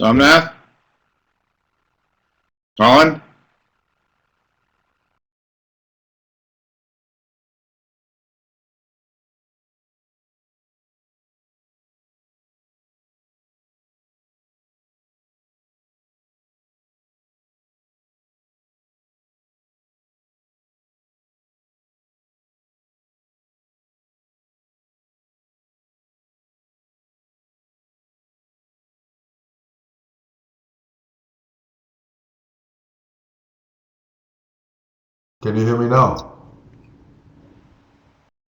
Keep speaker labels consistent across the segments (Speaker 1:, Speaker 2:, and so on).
Speaker 1: Somnath? Colin?
Speaker 2: Can you hear me now? Can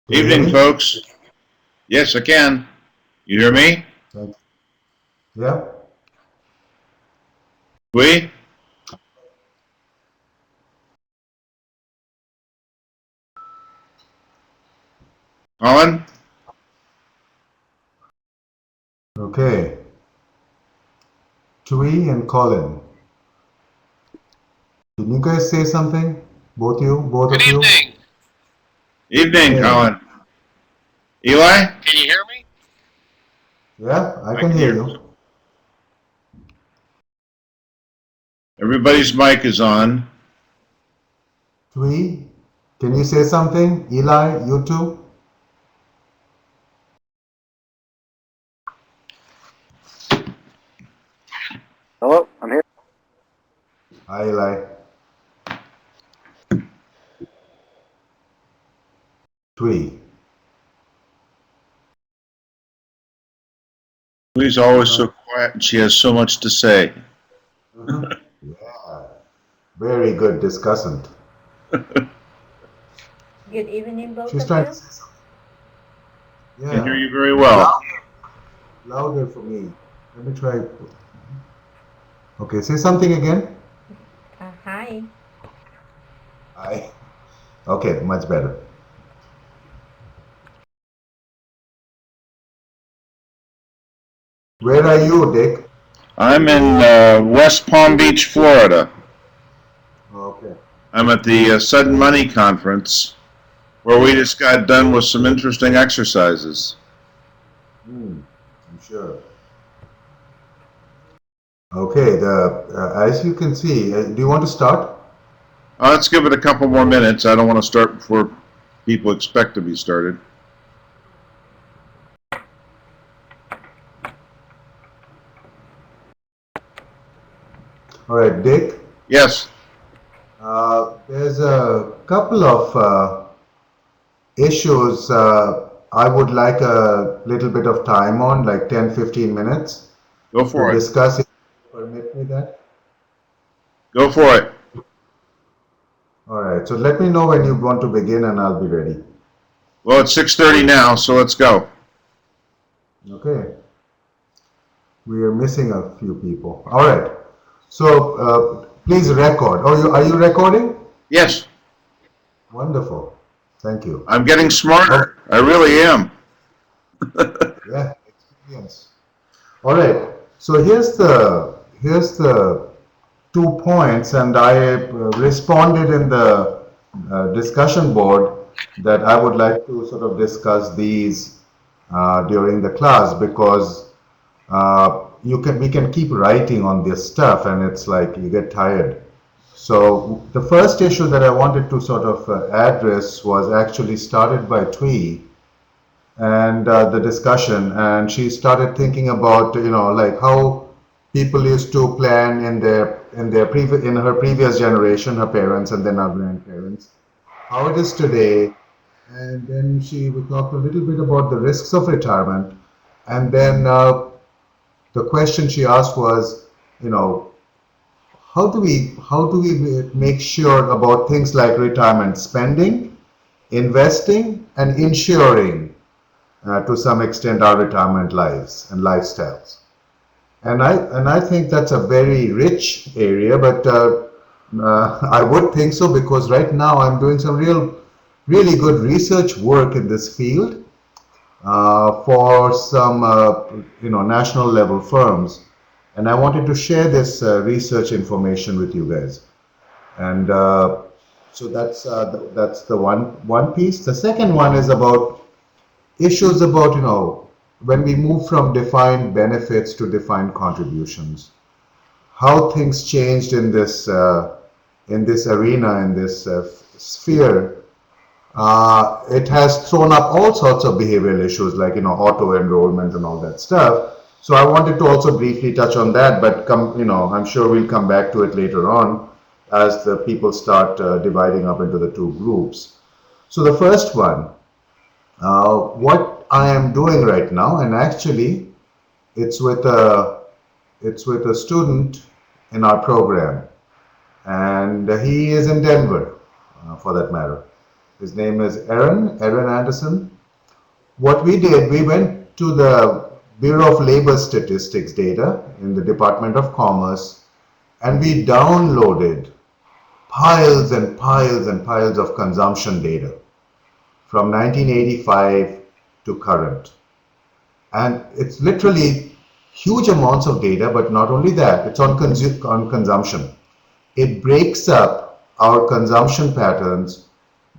Speaker 2: you hear
Speaker 1: Evening,
Speaker 2: me?
Speaker 1: folks. Yes, I can. You hear me?
Speaker 2: Yeah?
Speaker 1: We? Colin?
Speaker 2: Okay. Tui and Colin. Can you guys say something? Both
Speaker 3: Good
Speaker 2: of you?
Speaker 3: evening.
Speaker 1: Evening,
Speaker 2: Hey.
Speaker 1: Colin. Eli?
Speaker 3: Can you hear me?
Speaker 2: Yeah, I
Speaker 1: I
Speaker 2: can
Speaker 1: can
Speaker 2: hear
Speaker 1: hear.
Speaker 2: you.
Speaker 1: Everybody's mic is on.
Speaker 2: Tui, can you say something? Eli, you too?
Speaker 4: Hello, I'm here.
Speaker 2: Hi, Eli. Tui.
Speaker 1: Louise always so quiet and she has so much to say.
Speaker 2: Yeah. Very good discussant.
Speaker 5: Good evening, both
Speaker 2: She's
Speaker 5: of
Speaker 2: trying to
Speaker 5: you.
Speaker 2: say something.
Speaker 1: Can hear
Speaker 2: Yeah.
Speaker 1: you very well.
Speaker 2: Louder for me. Let me try. Okay, say something again.
Speaker 5: Hi.
Speaker 2: Hi. Okay, much better. Where are you, Dick?
Speaker 1: I'm in West Palm Beach, Florida.
Speaker 2: Okay.
Speaker 1: I'm at the Sudden Money Conference where we just got done with some interesting exercises.
Speaker 2: I'm sure. Okay, as you can see, do you want to start?
Speaker 1: Let's give it a couple more minutes. I don't want to start before people expect to be started.
Speaker 2: All right, Dick.
Speaker 1: Yes.
Speaker 2: There's a couple of issues I would like a little bit of time on, like 10-15 minutes,
Speaker 1: Go
Speaker 2: to
Speaker 1: for it.
Speaker 2: discuss. If you permit me that.
Speaker 1: Go for it.
Speaker 2: All right, so let me know when you want to begin and I'll be ready.
Speaker 1: Well, it's 6:30 now, so let's go.
Speaker 2: Okay. We are missing a few people. All right. So please record. Oh, are you recording?
Speaker 1: Yes,
Speaker 2: Wonderful. Thank you.
Speaker 1: I'm getting smarter. I really am.
Speaker 2: Yeah, experience. All right. So here's the 2 points, and I responded in the discussion board that I would like to sort of discuss these during the class because we can keep writing on this stuff, and it's like you get tired. So the first issue that I wanted to sort of address was actually started by Twee and the discussion, and she started thinking about like how people used to plan in her previous generation, her parents and then our grandparents, how it is today, and then she talked a little bit about the risks of retirement, and then the question she asked was, you know, how do we make sure about things like retirement spending, investing, and insuring to some extent our retirement lives and lifestyles. And I think that's a very rich area, but I would think so because right now I'm doing some really good research work in this field for some national level firms, and I wanted to share this research information with you guys. And so that's the one piece. The second one is about issues about when we move from defined benefits to defined contributions. how things changed in this arena, in this sphere. It has thrown up all sorts of behavioral issues like, auto enrollment and all that stuff. So I wanted to also briefly touch on that, but I'm sure we'll come back to it later on as the people start dividing up into the two groups. So the first one, what I am doing right now, and actually it's with a student in our program, and he is in Denver, for that matter. His name is Aaron Anderson. What we did, we went to the Bureau of Labor Statistics data in the Department of Commerce, and we downloaded piles and piles and piles of consumption data from 1985 to current. And it's literally huge amounts of data, but not only that, it's on consumption. It breaks up our consumption patterns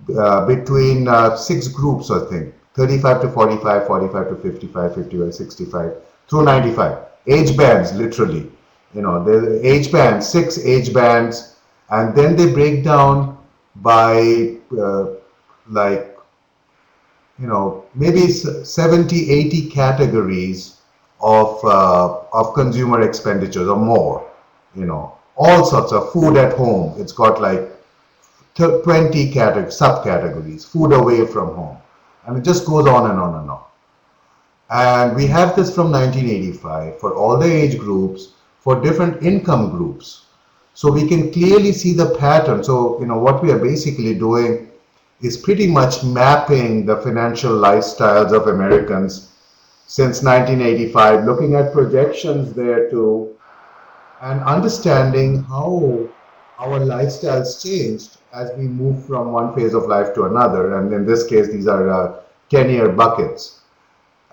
Speaker 2: between 6 groups, I think, 35 to 45, 45 to 55, 55, 65, through 95. Age bands, literally. The age bands, 6 age bands, and then they break down by maybe 70, 80 categories of consumer expenditures or more. All sorts of food at home. It's got like 20 subcategories, food away from home. And it just goes on and on and on. And we have this from 1985 for all the age groups, for different income groups. So we can clearly see the pattern. So, what we are basically doing is pretty much mapping the financial lifestyles of Americans since 1985, looking at projections there too, and understanding how our lifestyles changed as we move from one phase of life to another. And in this case, these are 10-year buckets.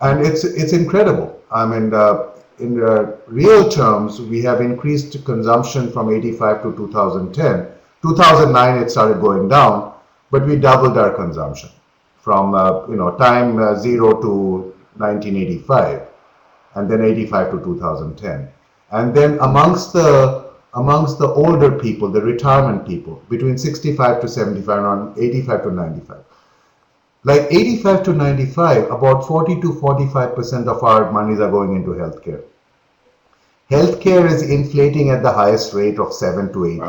Speaker 2: And it's incredible. I mean, in real terms, we have increased consumption from 85 to 2010. 2009, it started going down, but we doubled our consumption from time 0 to 1985, and then 85 to 2010. And then amongst the older people, the retirement people, between 65 to 75, around 85 to 95. Like 85 to 95, about 40 to 45% of our monies are going into healthcare. Healthcare is inflating at the highest rate of 7 to 8%.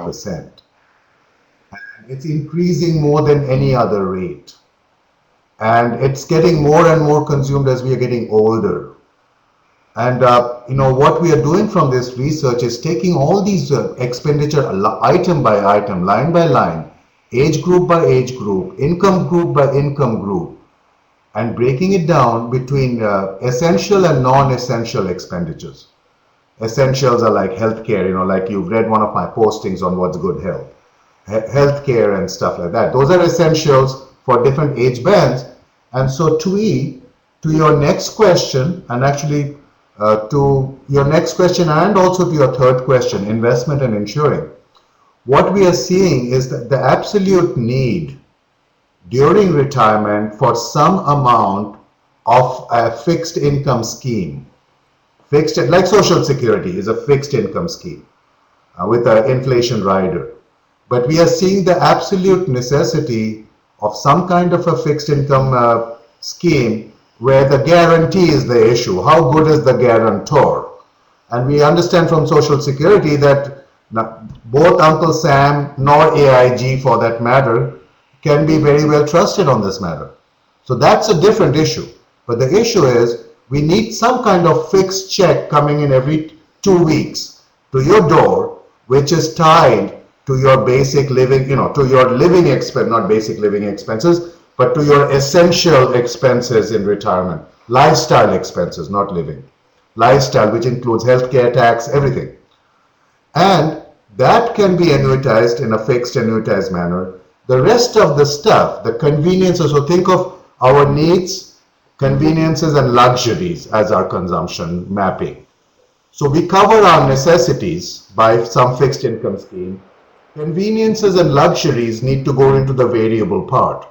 Speaker 2: Wow. And it's increasing more than any other rate. And it's getting more and more consumed as we are getting older. And what we are doing from this research is taking all these expenditure item by item, line by line, age group by age group, income group by income group, and breaking it down between essential and non-essential expenditures. Essentials are like healthcare, like you've read one of my postings on what's good health. Healthcare and stuff like that. Those are essentials for different age bands. And so to your next question, and actually to your next question and also to your third question, investment and insuring, what we are seeing is that the absolute need during retirement for some amount of a fixed income scheme, like Social Security is a fixed income scheme with an inflation rider. But we are seeing the absolute necessity of some kind of a fixed income scheme where the guarantee is the issue. How good is the guarantor? And we understand from Social Security that both Uncle Sam nor AIG, for that matter, can be very well trusted on this matter. So that's a different issue. But the issue is we need some kind of fixed check coming in every 2 weeks to your door, which is tied to your basic living, to your living expense, not basic living expenses, but to your essential expenses in retirement, lifestyle expenses, not living. Lifestyle, which includes healthcare, tax, everything. And that can be annuitized in a fixed annuitized manner. The rest of the stuff, the conveniences, so think of our needs, conveniences, and luxuries as our consumption mapping. So we cover our necessities by some fixed income scheme. Conveniences and luxuries need to go into the variable part.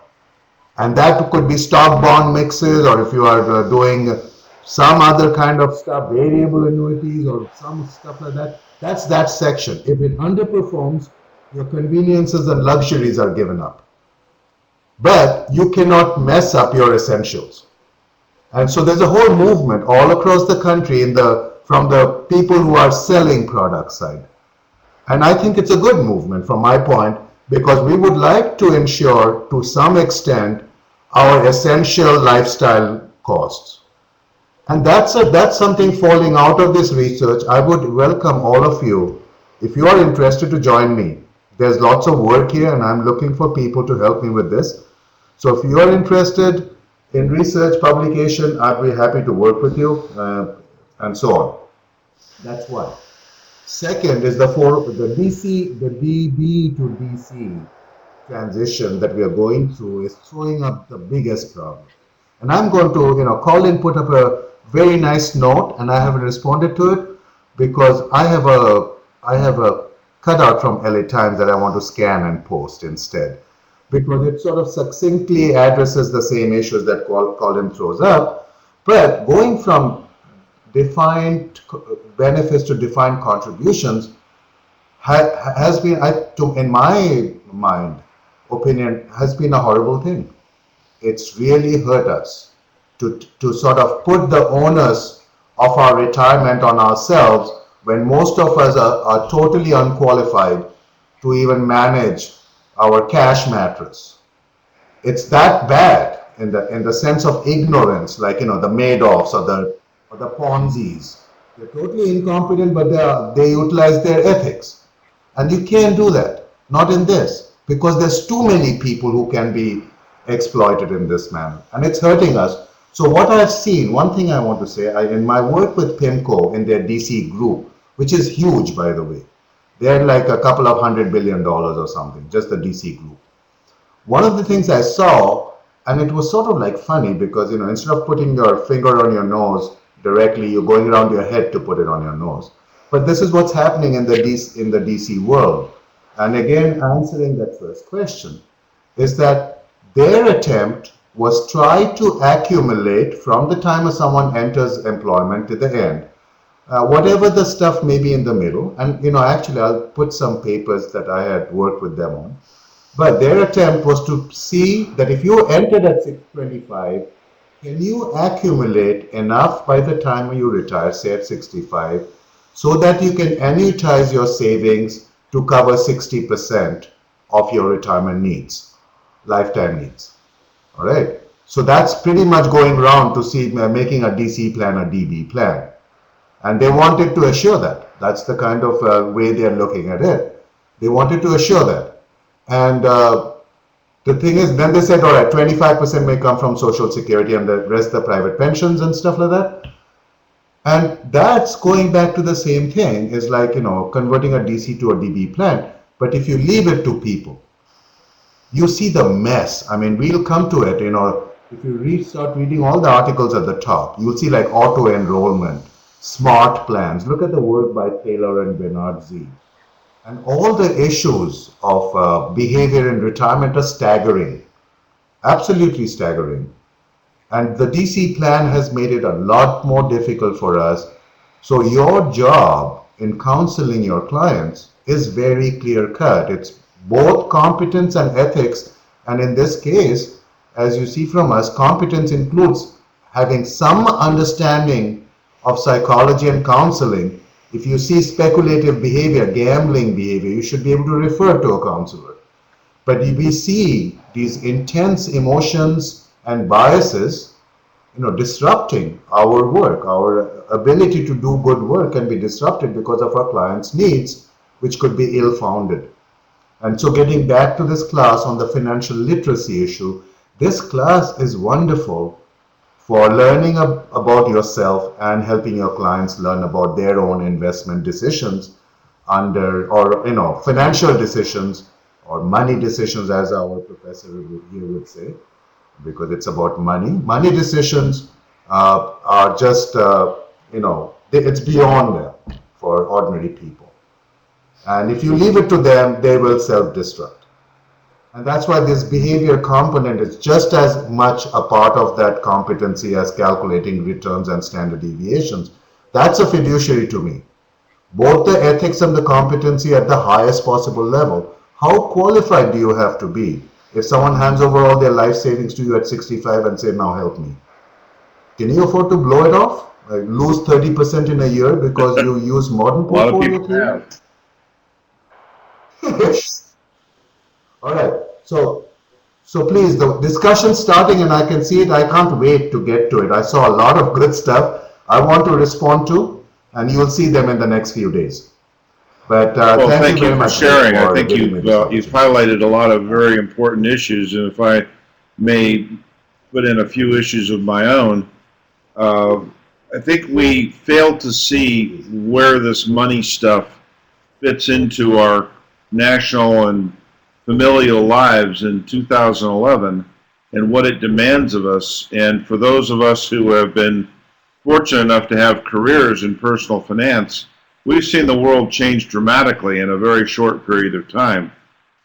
Speaker 2: And that could be stock bond mixes, or if you are doing some other kind of stuff, variable annuities or some stuff like that, That's that section. If it underperforms, your conveniences and luxuries are given up. But you cannot mess up your essentials. And so there's a whole movement all across the country from the people who are selling product side. And I think it's a good movement from my point, because we would like to ensure to some extent our essential lifestyle costs. And that's something falling out of this research. I would welcome all of you, if you are interested, to join me. There's lots of work here and I'm looking for people to help me with this. So if you are interested in research publication, I'd be happy to work with you and so on. That's one. Second is the DB to DC transition that we are going through is throwing up the biggest problem. And I'm going to, Colin put up a very nice note, and I haven't responded to it because I have a cutout from LA Times that I want to scan and post instead, because it sort of succinctly addresses the same issues that Colin throws up, but going from defined benefits to defined contributions has been, in my opinion, has been a horrible thing. It's really hurt us to sort of put the onus of our retirement on ourselves when most of us are totally unqualified to even manage our cash mattress. It's that bad in the sense of ignorance, like the Madoffs or the Ponzi's. They're totally incompetent, but they utilize their ethics, and you can't do that. Not in this, because there's too many people who can be exploited in this manner, and it's hurting us. So what I've seen, one thing I want to say, in my work with PIMCO in their DC group, which is huge, by the way, they're like a couple of $100 billion or something, just the DC group. One of the things I saw, and it was sort of like funny, because instead of putting your finger on your nose directly, you're going around your head to put it on your nose. But this is what's happening in the DC world. And again, answering that first question, is that their attempt was try to accumulate from the time someone enters employment to the end, whatever the stuff may be in the middle. And actually I'll put some papers that I had worked with them on. But their attempt was to see that if you entered at 625, can you accumulate enough by the time you retire, say at 65, so that you can annuitize your savings to cover 60% of your retirement needs, lifetime needs. All right. So that's pretty much going around to see making a DC plan, a DB plan. And they wanted to assure that. That's the kind of way they're looking at it. They wanted to assure that. And the thing is, then they said, all right, 25% may come from Social Security and the rest the private pensions and stuff like that. And that's going back to the same thing, is like, converting a DC to a DB plan. But if you leave it to people, you see the mess. I mean, we'll come to it, if you start reading all the articles at the top, you'll see like auto enrollment, smart plans. Look at the work by Taylor and Bernard Z. And all the issues of behavior in retirement are staggering, absolutely staggering. And the DC plan has made it a lot more difficult for us. So your job in counseling your clients is very clear cut. It's both competence and ethics. And in this case, as you see from us, competence includes having some understanding of psychology and counseling. If you see speculative behavior, gambling behavior, you should be able to refer to a counselor. But if we see these intense emotions and biases, disrupting our work, our ability to do good work can be disrupted because of our clients' needs, which could be ill-founded. And so getting back to this class on the financial literacy issue, this class is wonderful for learning about yourself and helping your clients learn about their own investment decisions or financial decisions or money decisions, as our professor here would say, because it's about money. Money decisions are just, it's beyond them for ordinary people. And if you leave it to them, they will self-destruct. And that's why this behavior component is just as much a part of that competency as calculating returns and standard deviations. That's a fiduciary to me. both the ethics and the competency at the highest possible level. How qualified do you have to be? If someone hands over all their life savings to you at 65 and say, now help me. Can you afford to blow it off? Lose 30% in a year because you use modern
Speaker 1: A lot of
Speaker 2: portfolio
Speaker 1: people
Speaker 2: theory?
Speaker 1: have.
Speaker 2: All right. So please, the discussion's starting and I can see it. I can't wait to get to it. I saw a lot of good stuff I want to respond to, and you'll see them in the next few days. But
Speaker 1: Well,
Speaker 2: thank you very
Speaker 1: for
Speaker 2: much
Speaker 1: sharing. I
Speaker 2: for
Speaker 1: think
Speaker 2: giving me this
Speaker 1: you've
Speaker 2: opportunity.
Speaker 1: highlighted a lot of very important issues, and if I may put in a few issues of my own, uh, I think we failed to see where this money stuff fits into our national and familial lives in 2011 and what it demands of us. And for those of us who have been fortunate enough to have careers in personal finance, we've seen the world change dramatically in a very short period of time.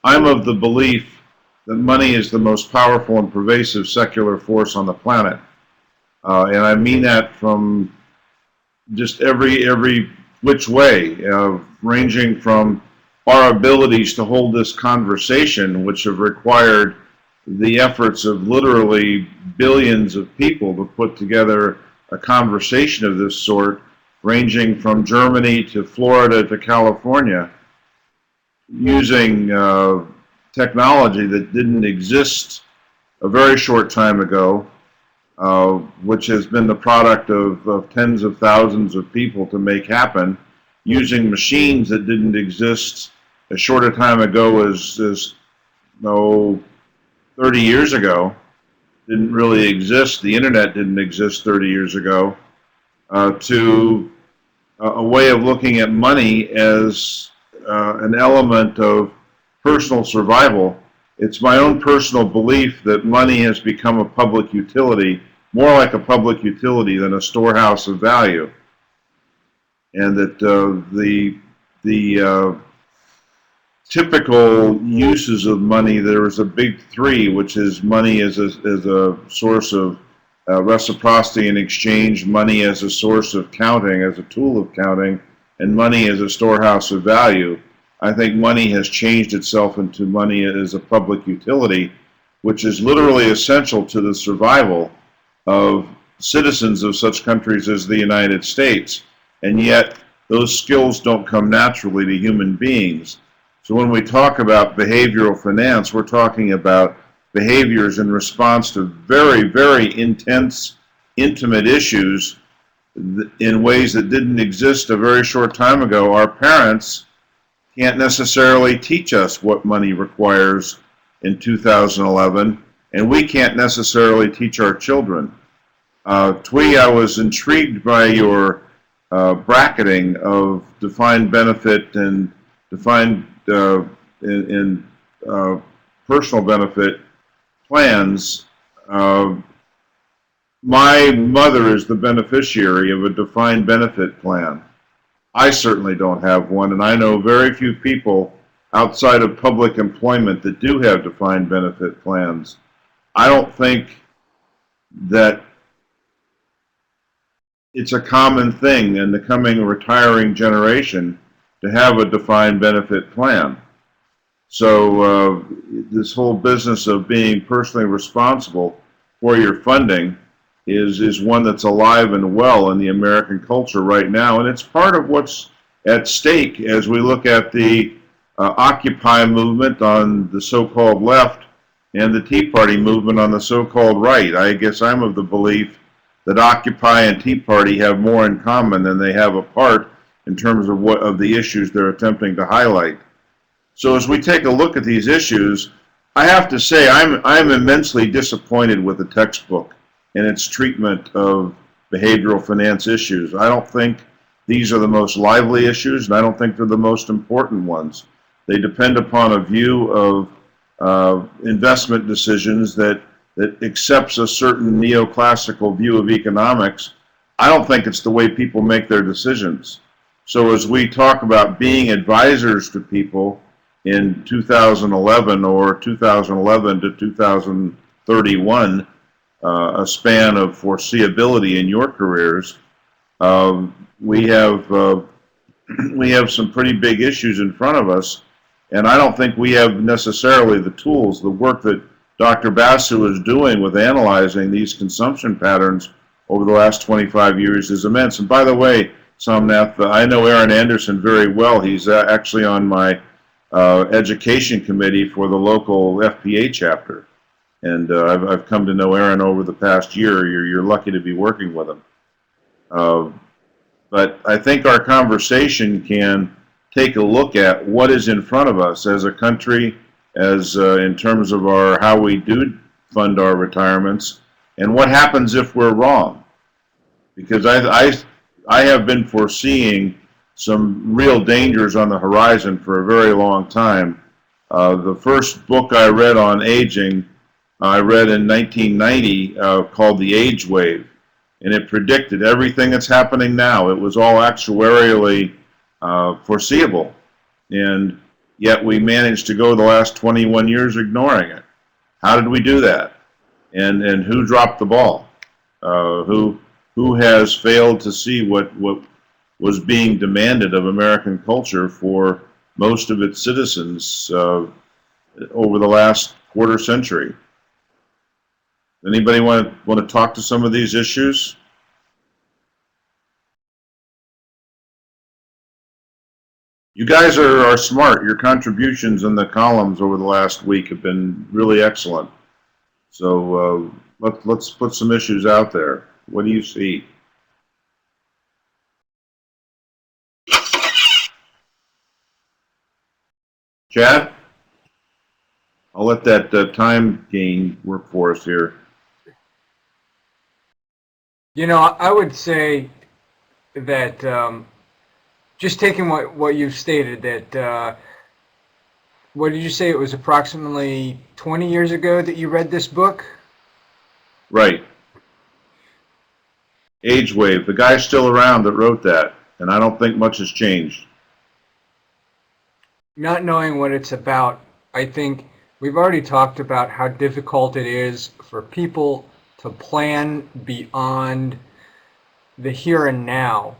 Speaker 1: I'm of the belief that money is the most powerful and pervasive secular force on the planet. And I mean that from just every which way, ranging from our abilities to hold this conversation, which have required the efforts of literally billions of people to put together a conversation of this sort, ranging from Germany to Florida to California, using technology that didn't exist a very short time ago, which has been the product of tens of thousands of people to make happen, using machines that didn't exist as short a time ago as 30 years ago, didn't really exist. The internet didn't exist 30 years ago, to a way of looking at money as an element of personal survival. It's my own personal belief that money has become a public utility, more like a public utility than a storehouse of value, and that the typical uses of money, there is a big three, which is money as a source of reciprocity and exchange, money as a source of counting, as a tool of counting, and money as a storehouse of value. I think money has changed itself into money as a public utility, which is literally essential to the survival of citizens of such countries as the United States. And yet, those skills don't come naturally to human beings. So when we talk about behavioral finance, we're talking about behaviors in response to very, very intense, intimate issues in ways that didn't exist a very short time ago. Our parents can't necessarily teach us what money requires in 2011, and we can't necessarily teach our children. Twee, I was intrigued by your bracketing of defined benefit and defined in personal benefit plans. My mother is the beneficiary of a defined benefit plan. I certainly don't have one, and I know very few people outside of public employment that do have defined benefit plans. I don't think that it's a common thing in the coming retiring generation to have a defined benefit plan. So this whole business of being personally responsible for your funding is one that's alive and well in the American culture right now, and it's part of what's at stake as we look at the Occupy movement on the so-called left and the Tea Party movement on the so-called right. I guess I'm of the belief that Occupy and Tea Party have more in common than they have apart in terms of what of the issues they're attempting to highlight. So as we take a look at these issues, I have to say I'm immensely disappointed with the textbook and its treatment of behavioral finance issues. I don't think these are the most lively issues, and I don't think they're the most important ones. They depend upon a view of investment decisions that accepts a certain neoclassical view of economics. I don't think it's the way people make their decisions. So as we talk about being advisors to people in 2011 or 2011 to 2031, a span of foreseeability in your careers, we have we have some pretty big issues in front of us, and I don't think we have necessarily the tools. The work that Dr. Basu is doing with analyzing these consumption patterns over the last 25 years is immense. And by the way, Somnath, I know Aaron Anderson very well. He's actually on my education committee for the local FPA chapter. And I've come to know Aaron over the past year. You're lucky to be working with him. But I think our conversation can take a look at what is in front of us as a country, as in terms of how we do fund our retirements, and what happens if we're wrong. Because I have been foreseeing some real dangers on the horizon for a very long time. The first book I read on aging, I read in 1990, called The Age Wave, and it predicted everything that's happening now. It was all actuarially foreseeable, and yet we managed to go the last 21 years ignoring it. How did we do that? And who dropped the ball? Who has failed to see what was being demanded of American culture for most of its citizens over the last quarter century? Anybody want to talk to some of these issues? You guys are smart. Your contributions in the columns over the last week have been really excellent. So let's put some issues out there. What do you see? Chad? I'll let that time gain work for us here.
Speaker 3: You know, I would say that just taking what you've stated, that what did you say? It was approximately 20 years ago that you read this book?
Speaker 1: Right. Age Wave. The guy's still around that wrote that, and I don't think much has changed.
Speaker 3: Not knowing what it's about, I think we've already talked about how difficult it is for people to plan beyond the here and now.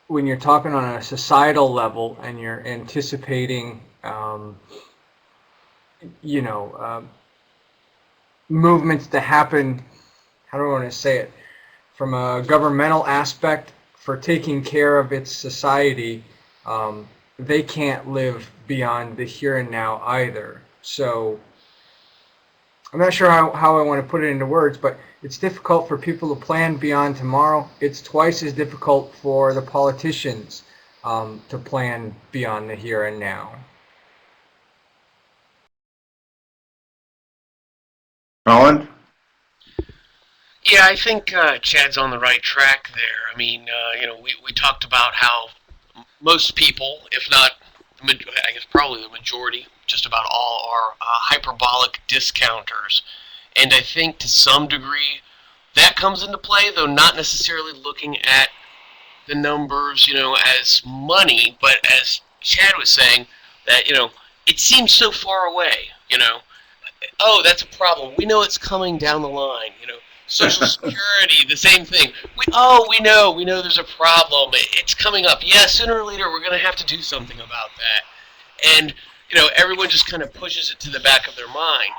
Speaker 3: When you're talking on a societal level and you're anticipating, movements to happen, how do I want to say it, from a governmental aspect for taking care of its society, they can't live beyond the here and now either. So I'm not sure how I want to put it into words, but it's difficult for people to plan beyond tomorrow. It's twice as difficult for the politicians to plan beyond the here and now.
Speaker 1: Colin?
Speaker 6: Yeah, I think Chad's on the right track there. I mean, we talked about how most people, if not, I guess probably the majority, just about all, are hyperbolic discounters. And I think to some degree that comes into play, though not necessarily looking at the numbers, as money, but as Chad was saying, that, it seems so far away, Oh, that's a problem. We know it's coming down the line, Social Security, the same thing. We know there's a problem. It's coming up. Yeah, sooner or later we're going to have to do something about that. And, everyone just kind of pushes it to the back of their mind.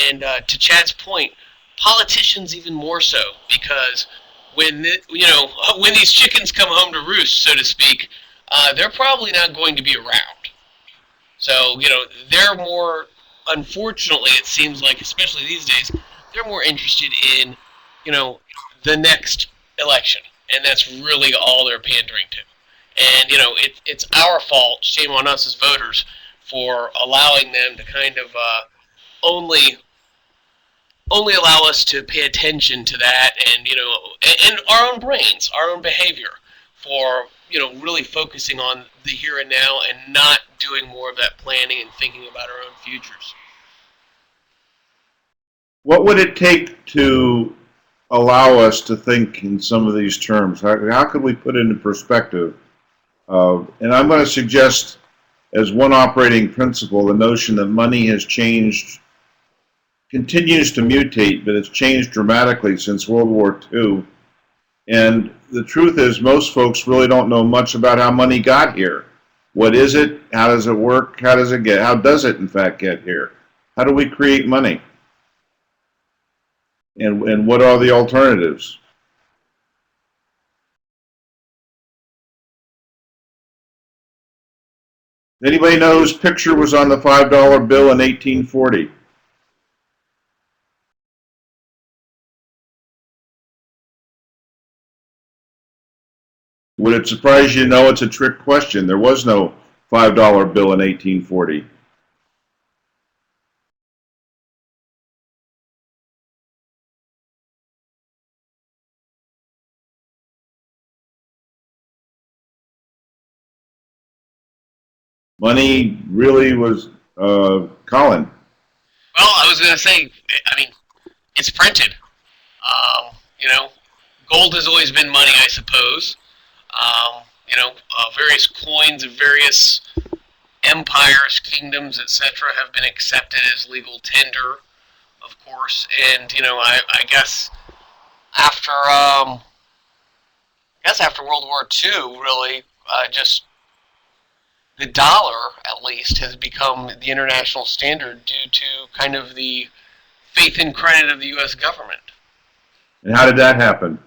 Speaker 6: And to Chad's point, politicians even more so, because when these chickens come home to roost, so to speak, they're probably not going to be around. So, they're more, unfortunately, it seems like, especially these days, they're more interested in, the next election, and that's really all they're pandering to. And it's our fault, shame on us as voters, for allowing them to kind of only allow us to pay attention to that, and and our own brains, our own behavior, for really focusing on the here and now and not doing more of that planning and thinking about our own futures.
Speaker 1: What would it take to allow us to think in some of these terms? How could we put it into perspective? And I'm going to suggest, as one operating principle, the notion that money has changed, continues to mutate, but it's changed dramatically since World War II. And the truth is, most folks really don't know much about how money got here. What is it? How does it work? How does it in fact get here? How do we create money? And what are the alternatives? Anybody know whose picture was on the $5 bill in 1840? Would it surprise you to know it's a trick question? There was no $5 bill in 1840. Money really was, Colin.
Speaker 6: Well, I was going to say, I mean, it's printed. You know, gold has always been money, I suppose. You know, various coins of various empires, kingdoms, etc., have been accepted as legal tender, of course. And you know, I guess after World War II, really, just the dollar, at least, has become the international standard due to kind of the faith and credit of the U.S. government.
Speaker 1: And how did that happen?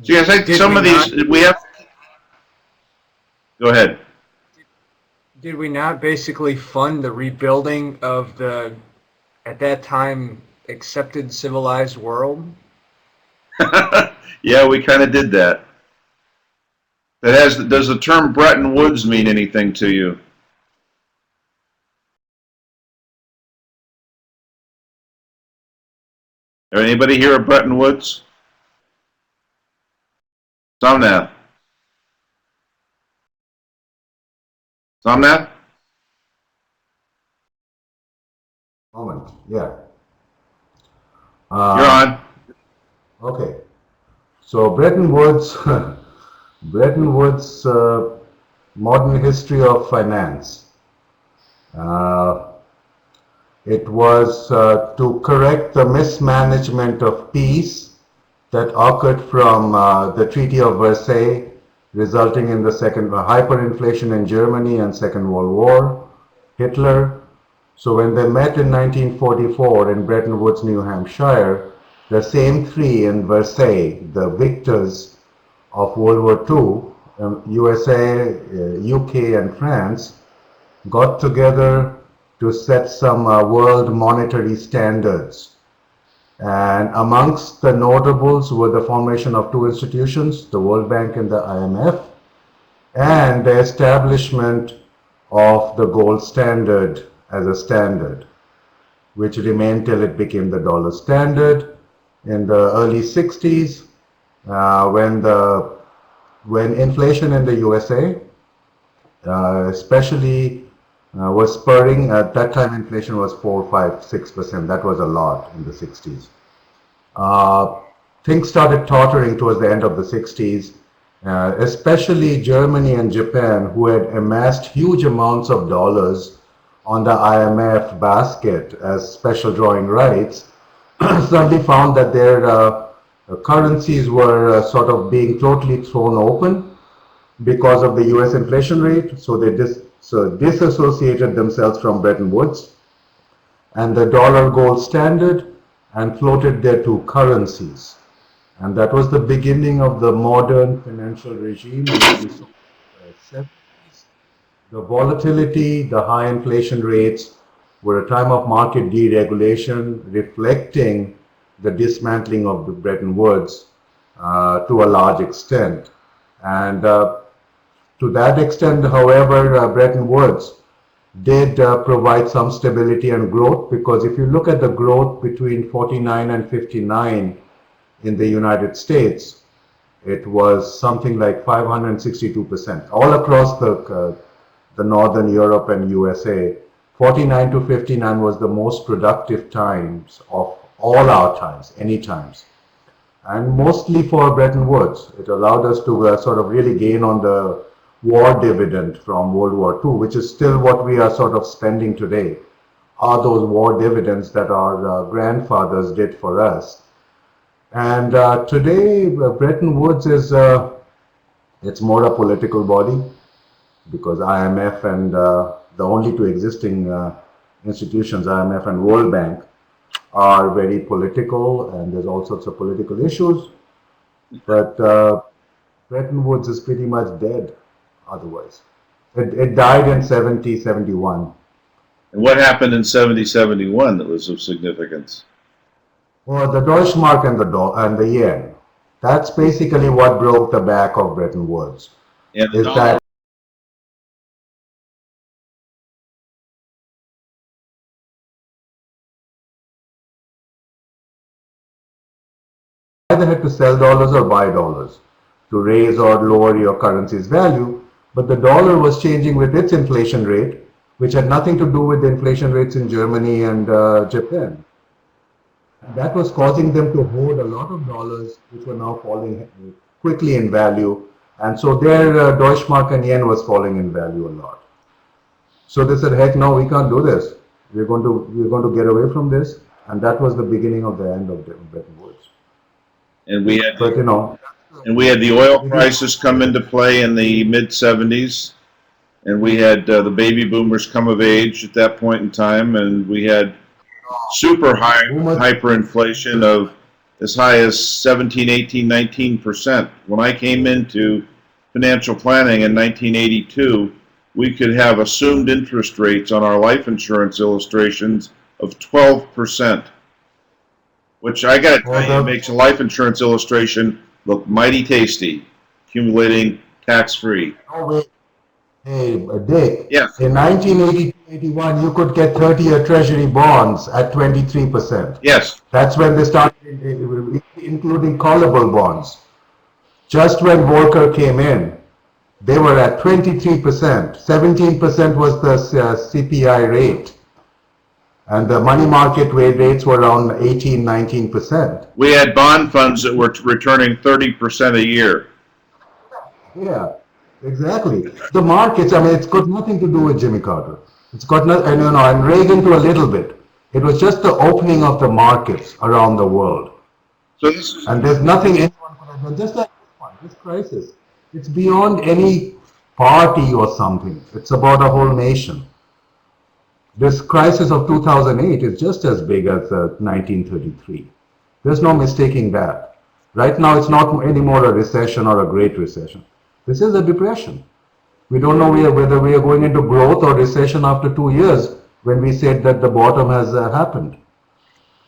Speaker 1: See, I think some of these, we have... Go ahead.
Speaker 3: Did we not basically fund the rebuilding of the, at that time, accepted civilized world?
Speaker 1: Yeah, we kind of did that. Does the term Bretton Woods mean anything to you? Anybody here of Bretton Woods? Somnath. Somnath?
Speaker 2: Moment, yeah.
Speaker 1: You're on.
Speaker 2: Okay. So Bretton Woods, Bretton Woods modern history of finance. It was to correct the mismanagement of peace that occurred from the Treaty of Versailles, resulting in the second hyperinflation in Germany and Second World War, Hitler. So when they met in 1944 in Bretton Woods, New Hampshire, the same three in Versailles, the victors of World War II, USA, UK, and France, got together to set some world monetary standards. And amongst the notables were the formation of two institutions, the World Bank and the IMF, and the establishment of the gold standard as a standard, which remained till it became the dollar standard in the early 60s, when inflation in the USA, especially was spurring. At that time, inflation was 4, 5, 6%. That was a lot in the 60s. Things started tottering towards the end of the 60s, especially Germany and Japan, who had amassed huge amounts of dollars on the IMF basket as special drawing rights, suddenly found that their currencies were sort of being totally thrown open because of the US inflation rate. So they disassociated themselves from Bretton Woods and the dollar gold standard and floated their two currencies. And that was the beginning of the modern financial regime. The volatility, the high inflation rates were a time of market deregulation, reflecting the dismantling of the Bretton Woods to a large extent. And to that extent, however, Bretton Woods did provide some stability and growth, because if you look at the growth between 49 and 59 in the United States, it was something like 562%. All across the Northern Europe and USA, 49 to 59 was the most productive times of all our times, any times. And mostly for Bretton Woods. It allowed us to sort of really gain on the war dividend from World War II, which is still what we are sort of spending today are those war dividends that our grandfathers did for us. And today, Bretton Woods is it's more a political body because IMF and the only two existing institutions, IMF and World Bank, are very political, and there's all sorts of political issues. But Bretton Woods is pretty much dead otherwise. It died in 71.
Speaker 1: And what happened in 71 that was of significance?
Speaker 2: Well, the Deutschmark and the yen. That's basically what broke the back of Bretton Woods.
Speaker 1: And the
Speaker 2: Is
Speaker 1: dollar.
Speaker 2: that either had to sell dollars or buy dollars to raise or lower your currency's value, but the dollar was changing with its inflation rate, which had nothing to do with the inflation rates in Germany and Japan. That was causing them to hoard a lot of dollars, which were now falling quickly in value, and so their Deutschmark and yen was falling in value a lot. So they said, "Heck, no, we can't do this. We're going to get away from this," and that was the beginning of the end of Bretton Woods.
Speaker 1: And we had
Speaker 2: But
Speaker 1: the oil crisis come into play in the mid 70s, and we had the baby boomers come of age at that point in time, and we had super high hyperinflation of as high as 17, 18, 19%. When I came into financial planning in 1982, we could have assumed interest rates on our life insurance illustrations of 12%, which I got to tell you makes a life insurance illustration look mighty tasty, accumulating tax-free.
Speaker 2: Oh, wait. Hey, Dick.
Speaker 1: Yes.
Speaker 2: In 1980-81, you could get 30-year Treasury bonds at 23%.
Speaker 1: Yes.
Speaker 2: That's when they started including callable bonds. Just when Volcker came in, they were at 23%. 17% was the CPI rate. And the money market rates were around 18, 19%.
Speaker 1: We had bond funds that were returning 30% a year.
Speaker 2: Yeah, exactly. The markets, I mean, it's got nothing to do with Jimmy Carter. It's got nothing, and Reagan to a little bit. It was just the opening of the markets around the world.
Speaker 1: So this is,
Speaker 2: And there's nothing anyone could have done. Just like this one, this crisis. It's beyond any party or something. It's about a whole nation. This crisis of 2008 is just as big as 1933. There's no mistaking that. Right now, it's not anymore a recession or a great recession. This is a depression. We don't know whether we are going into growth or recession after 2 years when we said that the bottom has happened.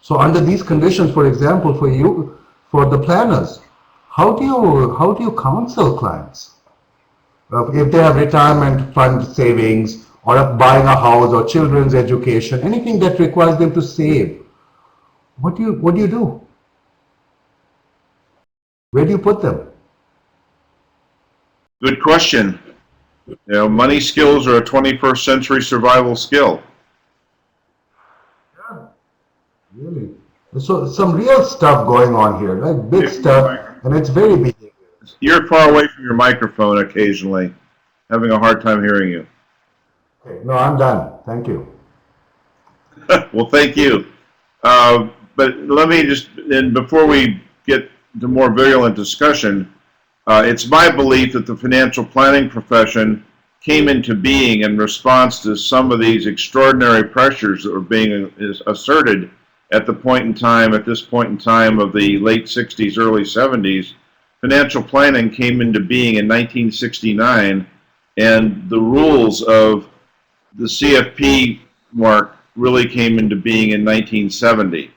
Speaker 2: So under these conditions, for example, for the planners, how do you counsel clients? If they have retirement fund savings, or buying a house, or children's education, anything that requires them to save, what do you do? Where do you put them?
Speaker 1: good question. Money skills are a 21st century survival skill.
Speaker 2: Really? So some real stuff going on here, right? Big stuff, and it's very big.
Speaker 1: You're far away from your microphone occasionally. Having a hard time hearing you.
Speaker 2: Okay, no, I'm done. Thank you.
Speaker 1: Well, thank you. But let me just, and before we get to more virulent discussion, it's my belief that the financial planning profession came into being in response to some of these extraordinary pressures that were being asserted at this point in time of the late 60s, early 70s. Financial planning came into being in 1969, and the rules of the CFP mark really came into being in 1970.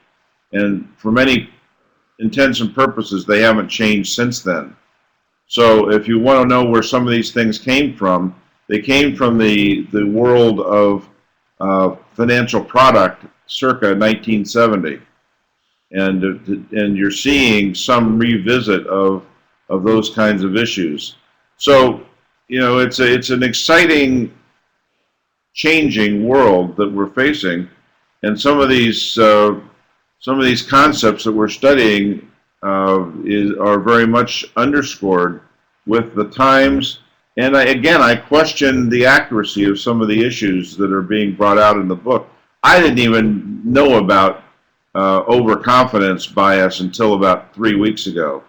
Speaker 1: And for many intents and purposes, they haven't changed since then. So if you want to know where some of these things came from, they came from the world of financial product circa 1970. And you're seeing some revisit of those kinds of issues. So, it's an exciting, changing world that we're facing, and some of these concepts that we're studying are very much underscored with the times. And I question the accuracy of some of the issues that are being brought out in the book. I didn't even know about overconfidence bias until about 3 weeks ago.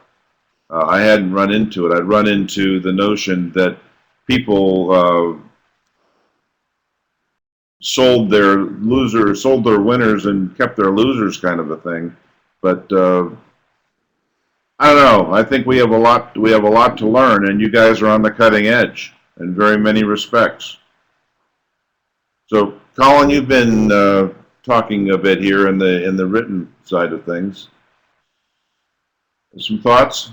Speaker 1: I hadn't run into it. I'd run into the notion that people sold their losers, sold their winners, and kept their losers, kind of a thing. But I don't know. I think we have a lot. We have a lot to learn, and you guys are on the cutting edge in very many respects. So, Colin, you've been talking a bit here in the written side of things. Some thoughts?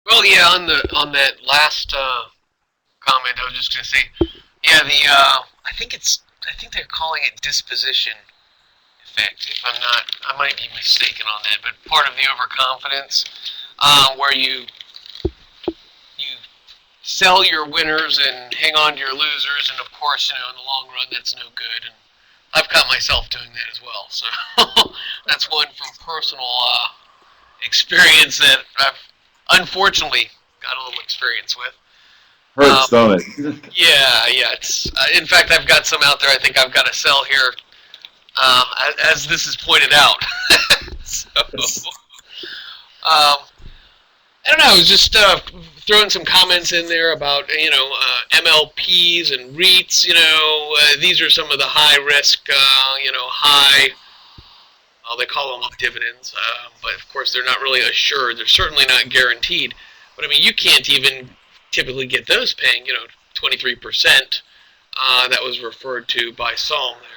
Speaker 6: Well, yeah, on that last comment, I was just gonna say, yeah, I think they're calling it disposition effect. If I'm not, I might be mistaken on that, but part of the overconfidence, where you sell your winners and hang on to your losers, and of course, in the long run, that's no good. And I've caught myself doing that as well. So that's one from personal experience that I've unfortunately got a little experience with.
Speaker 1: Hurts, don't it?
Speaker 6: Yeah. It's in fact, I've got some out there. I think I've got to sell here, as this is pointed out. So, I don't know. I was just throwing some comments in there about MLPs and REITs. These are some of the high risk, high. Well, they call them dividends, but of course they're not really assured. They're certainly not guaranteed. But I mean, you can't even typically get those paying, 23%. That was referred to by Psalm there.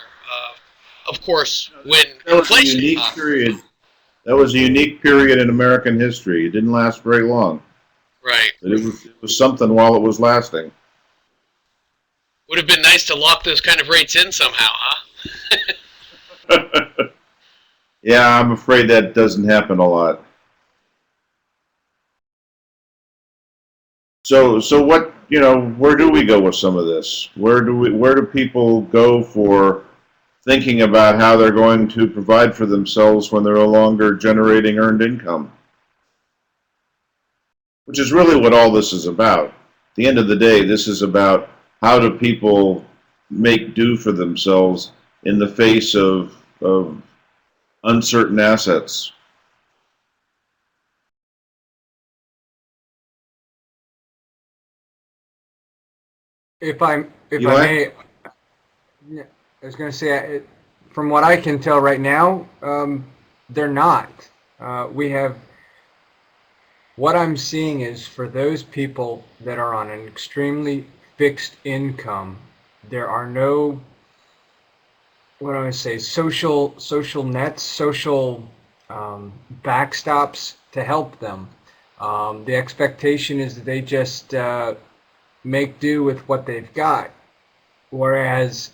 Speaker 6: Of course, when
Speaker 1: That was a
Speaker 6: inflation.
Speaker 1: unique period. That was a unique period in American history. It didn't last very long.
Speaker 6: Right.
Speaker 1: But it was something while it was lasting.
Speaker 6: Would have been nice to lock those kind of rates in somehow, huh?
Speaker 1: Yeah, I'm afraid that doesn't happen a lot. So what, where do we go with some of this? Where do people go for thinking about how they're going to provide for themselves when they're no longer generating earned income? Which is really what all this is about. At the end of the day, this is about how do people make do for themselves in the face of uncertain assets.
Speaker 3: If I
Speaker 1: Eli?
Speaker 3: may, yeah, I was going to say, from what I can tell right now, they're not. We have, what I'm seeing is for those people that are on an extremely fixed income, there are no, what do I say, social nets, social backstops to help them. The expectation is that they just make do with what they've got. Whereas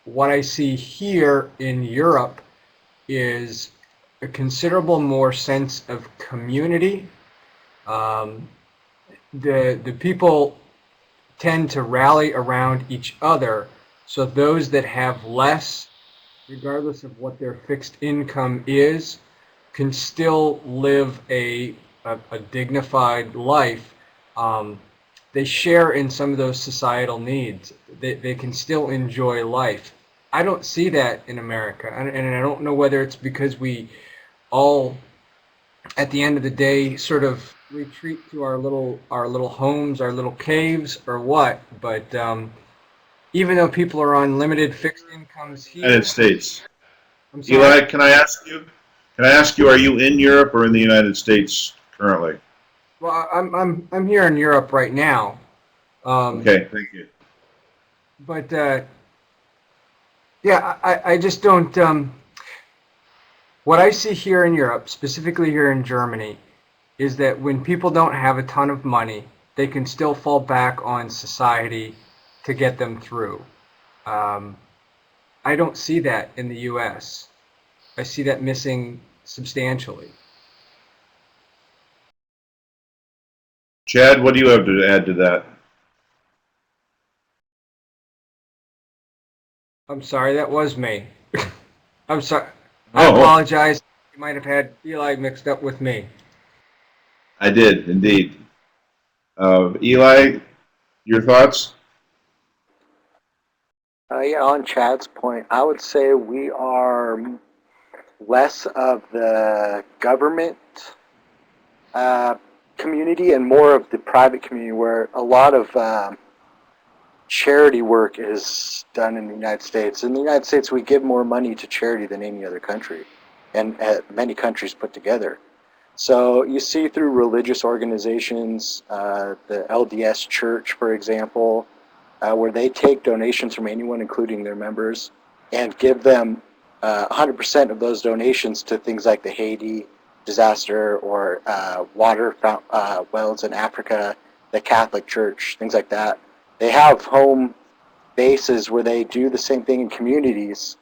Speaker 3: what I see here in Europe is a considerable more sense of community. The people tend to rally around each other, so those that have less, regardless of what their fixed income is, can still live a dignified life. They share in some of those societal needs. They can still enjoy life. I don't see that in America, and I don't know whether it's because we all, at the end of the day, sort of retreat to our little homes, our little caves, or what. But even though people are on limited fixed incomes here,
Speaker 1: United States.
Speaker 3: I'm sorry.
Speaker 1: Eli, can I ask you, are you in Europe or in the United States currently?
Speaker 3: Well, I'm here in Europe right now.
Speaker 1: Okay, thank you.
Speaker 3: But yeah, I just don't. What I see here in Europe, specifically here in Germany, is that when people don't have a ton of money, they can still fall back on society to get them through. I don't see that in the U.S. I see that missing substantially.
Speaker 1: Chad, what do you have to add to that?
Speaker 3: I'm sorry, that was me. I'm sorry. I
Speaker 1: Oh.
Speaker 3: apologize. You might have had Eli mixed up with me.
Speaker 1: I did, indeed. Eli, your thoughts?
Speaker 4: Yeah, on Chad's point, I would say we are less of the government uh, community and more of the private community, where a lot of charity work is done in the United States. In the United States, we give more money to charity than any other country, and many countries put together. So you see through religious organizations, the LDS Church, for example, where they take donations from anyone, including their members, and give them 100% of those donations to things like the Haiti disaster or water wells in Africa, the Catholic Church, things like that. They have home bases where they do the same thing in communities.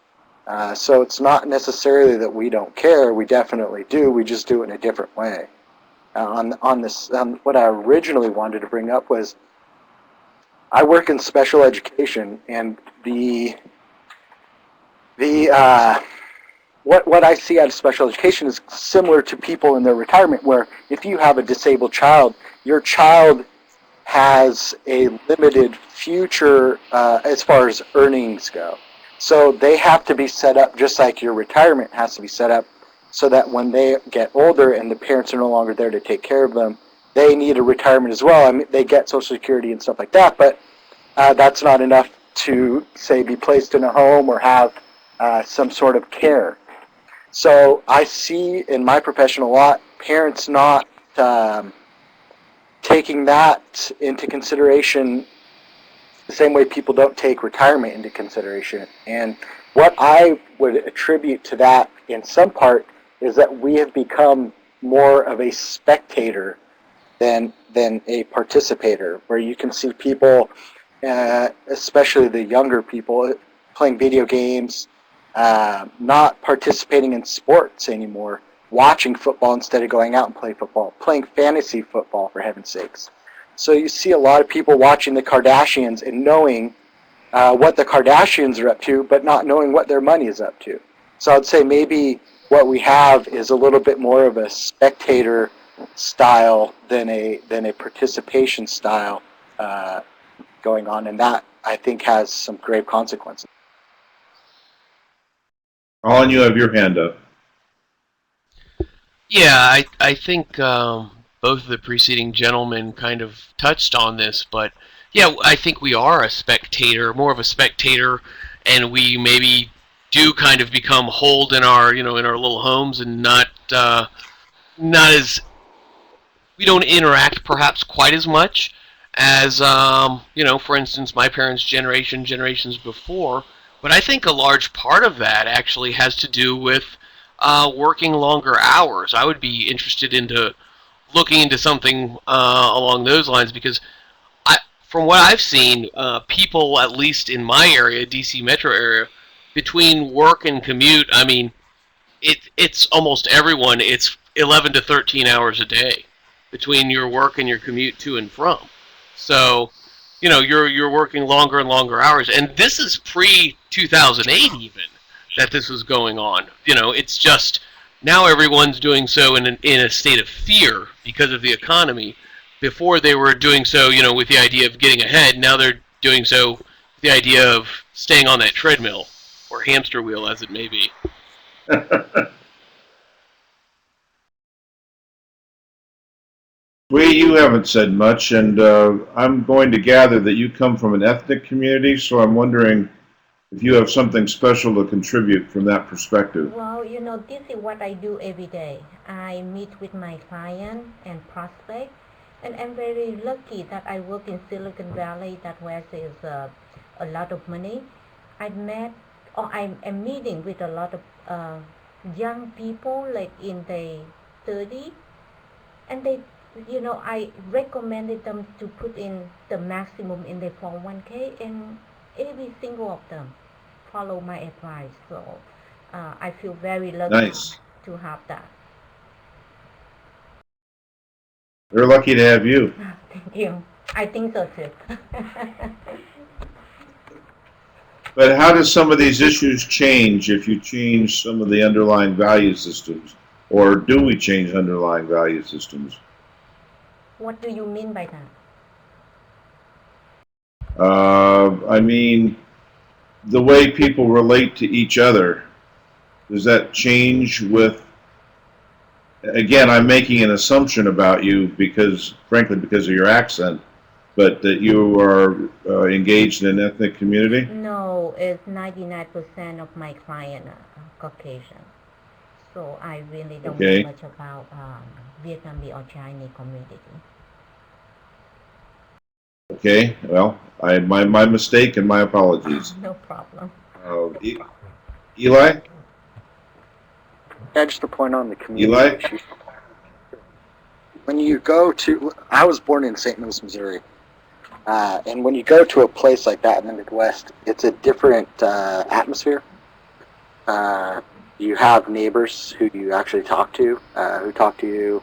Speaker 4: So it's not necessarily that we don't care. We definitely do. We just do it in a different way. What I originally wanted to bring up was I work in special education, and what I see out of special education is similar to people in their retirement, where if you have a disabled child, your child has a limited future as far as earnings go. So they have to be set up just like your retirement has to be set up, so that when they get older and the parents are no longer there to take care of them, they need a retirement as well. I mean, they get Social Security and stuff like that, but that's not enough to, say, be placed in a home or have some sort of care. So I see in my profession a lot parents not taking that into consideration the same way people don't take retirement into consideration. And what I would attribute to that in some part is that we have become more of a spectator than a participator, where you can see people, especially the younger people, playing video games, not participating in sports anymore, watching football instead of going out and playing football, playing fantasy football, for heaven's sakes. So you see a lot of people watching the Kardashians and knowing what the Kardashians are up to, but not knowing what their money is up to. So I'd say maybe what we have is a little bit more of a spectator style than a participation style going on, and that I think has some grave consequences.
Speaker 1: Alan, you have your hand up.
Speaker 6: Yeah, I think both of the preceding gentlemen kind of touched on this, but yeah, I think we are a spectator, more of a spectator, and we maybe do kind of become holed in our, in our little homes, and not as, we don't interact perhaps quite as much as, for instance, my parents' generations before. But I think a large part of that actually has to do with working longer hours. I would be interested into looking into something along those lines, because from what I've seen, people, at least in my area, DC metro area, between work and commute, I mean, it's almost everyone. It's 11 to 13 hours a day between your work and your commute to and from. So, you're working longer and longer hours, and this is pre-2008 even that this was going on. It's just now everyone's doing so in a state of fear because of the economy. Before they were doing so, with the idea of getting ahead. Now they're doing so with the idea of staying on that treadmill or hamster wheel, as it may be.
Speaker 1: You haven't said much, and I'm going to gather that you come from an ethnic community, so I'm wondering if you have something special to contribute from that perspective.
Speaker 5: Well, this is what I do every day. I meet with my client and prospect, and I'm very lucky that I work in Silicon Valley, that where there's a lot of money. I'm meeting with a lot of young people, like in the 30s, and they, I recommended them to put in the maximum in their 401k, and every single of them follow my advice. So I feel very lucky
Speaker 1: Nice.
Speaker 5: to have that.
Speaker 1: They're lucky to have you.
Speaker 5: Thank you. I think so too.
Speaker 1: But how does some of these issues change if you change some of the underlying value systems? Or do we change underlying value systems?
Speaker 5: What do you mean by that?
Speaker 1: I mean, the way people relate to each other, does that change with, again, I'm making an assumption about you because, frankly, because of your accent, but that you are engaged in an ethnic community?
Speaker 5: No, it's 99% of my client are Caucasian. So I really don't know
Speaker 1: Okay.
Speaker 5: much about Vietnamese or Chinese community.
Speaker 1: Okay, well, my mistake and my apologies.
Speaker 5: No problem.
Speaker 1: Eli?
Speaker 4: Yeah, just to point on the community
Speaker 1: Eli?
Speaker 4: issue. When you go to, I was born in St. Louis, Missouri, and when you go to a place like that in the Midwest, it's a different atmosphere. You have neighbors who you actually talk to, who talk to you.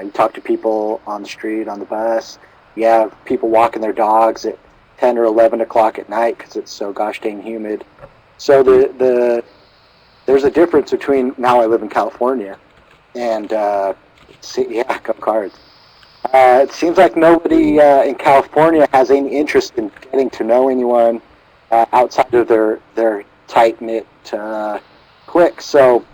Speaker 4: You talk to people on the street, on the bus. You have people walking their dogs at 10 or 11 o'clock at night because it's so gosh dang humid. So there's a difference between, now I live in California, and yeah, go Cards. It seems like nobody in California has any interest in getting to know anyone outside of their tight-knit clique. So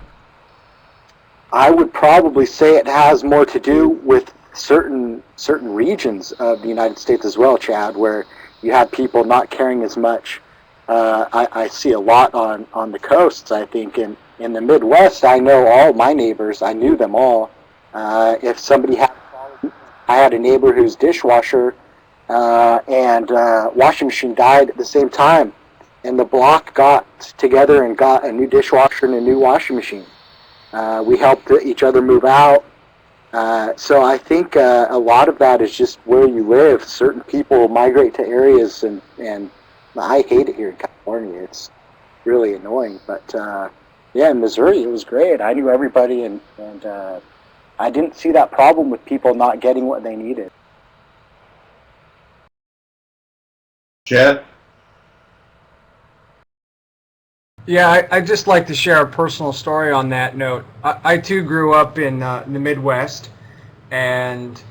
Speaker 4: I would probably say it has more to do with certain regions of the United States as well, Chad, where you have people not caring as much. I see a lot on the coasts. I think in the Midwest, I know all my neighbors. I knew them all. If somebody had, I had a neighbor whose dishwasher and washing machine died at the same time, and the block got together and got a new dishwasher and a new washing machine. We helped each other move out. So I think a lot of that is just where you live. Certain people migrate to areas, and I hate it here in California. It's really annoying. But yeah, in Missouri, it was great. I knew everybody, and I didn't see that problem with people not getting what they needed.
Speaker 1: Chad?
Speaker 3: Yeah, I'd just like to share a personal story on that note. I too grew up in the Midwest, and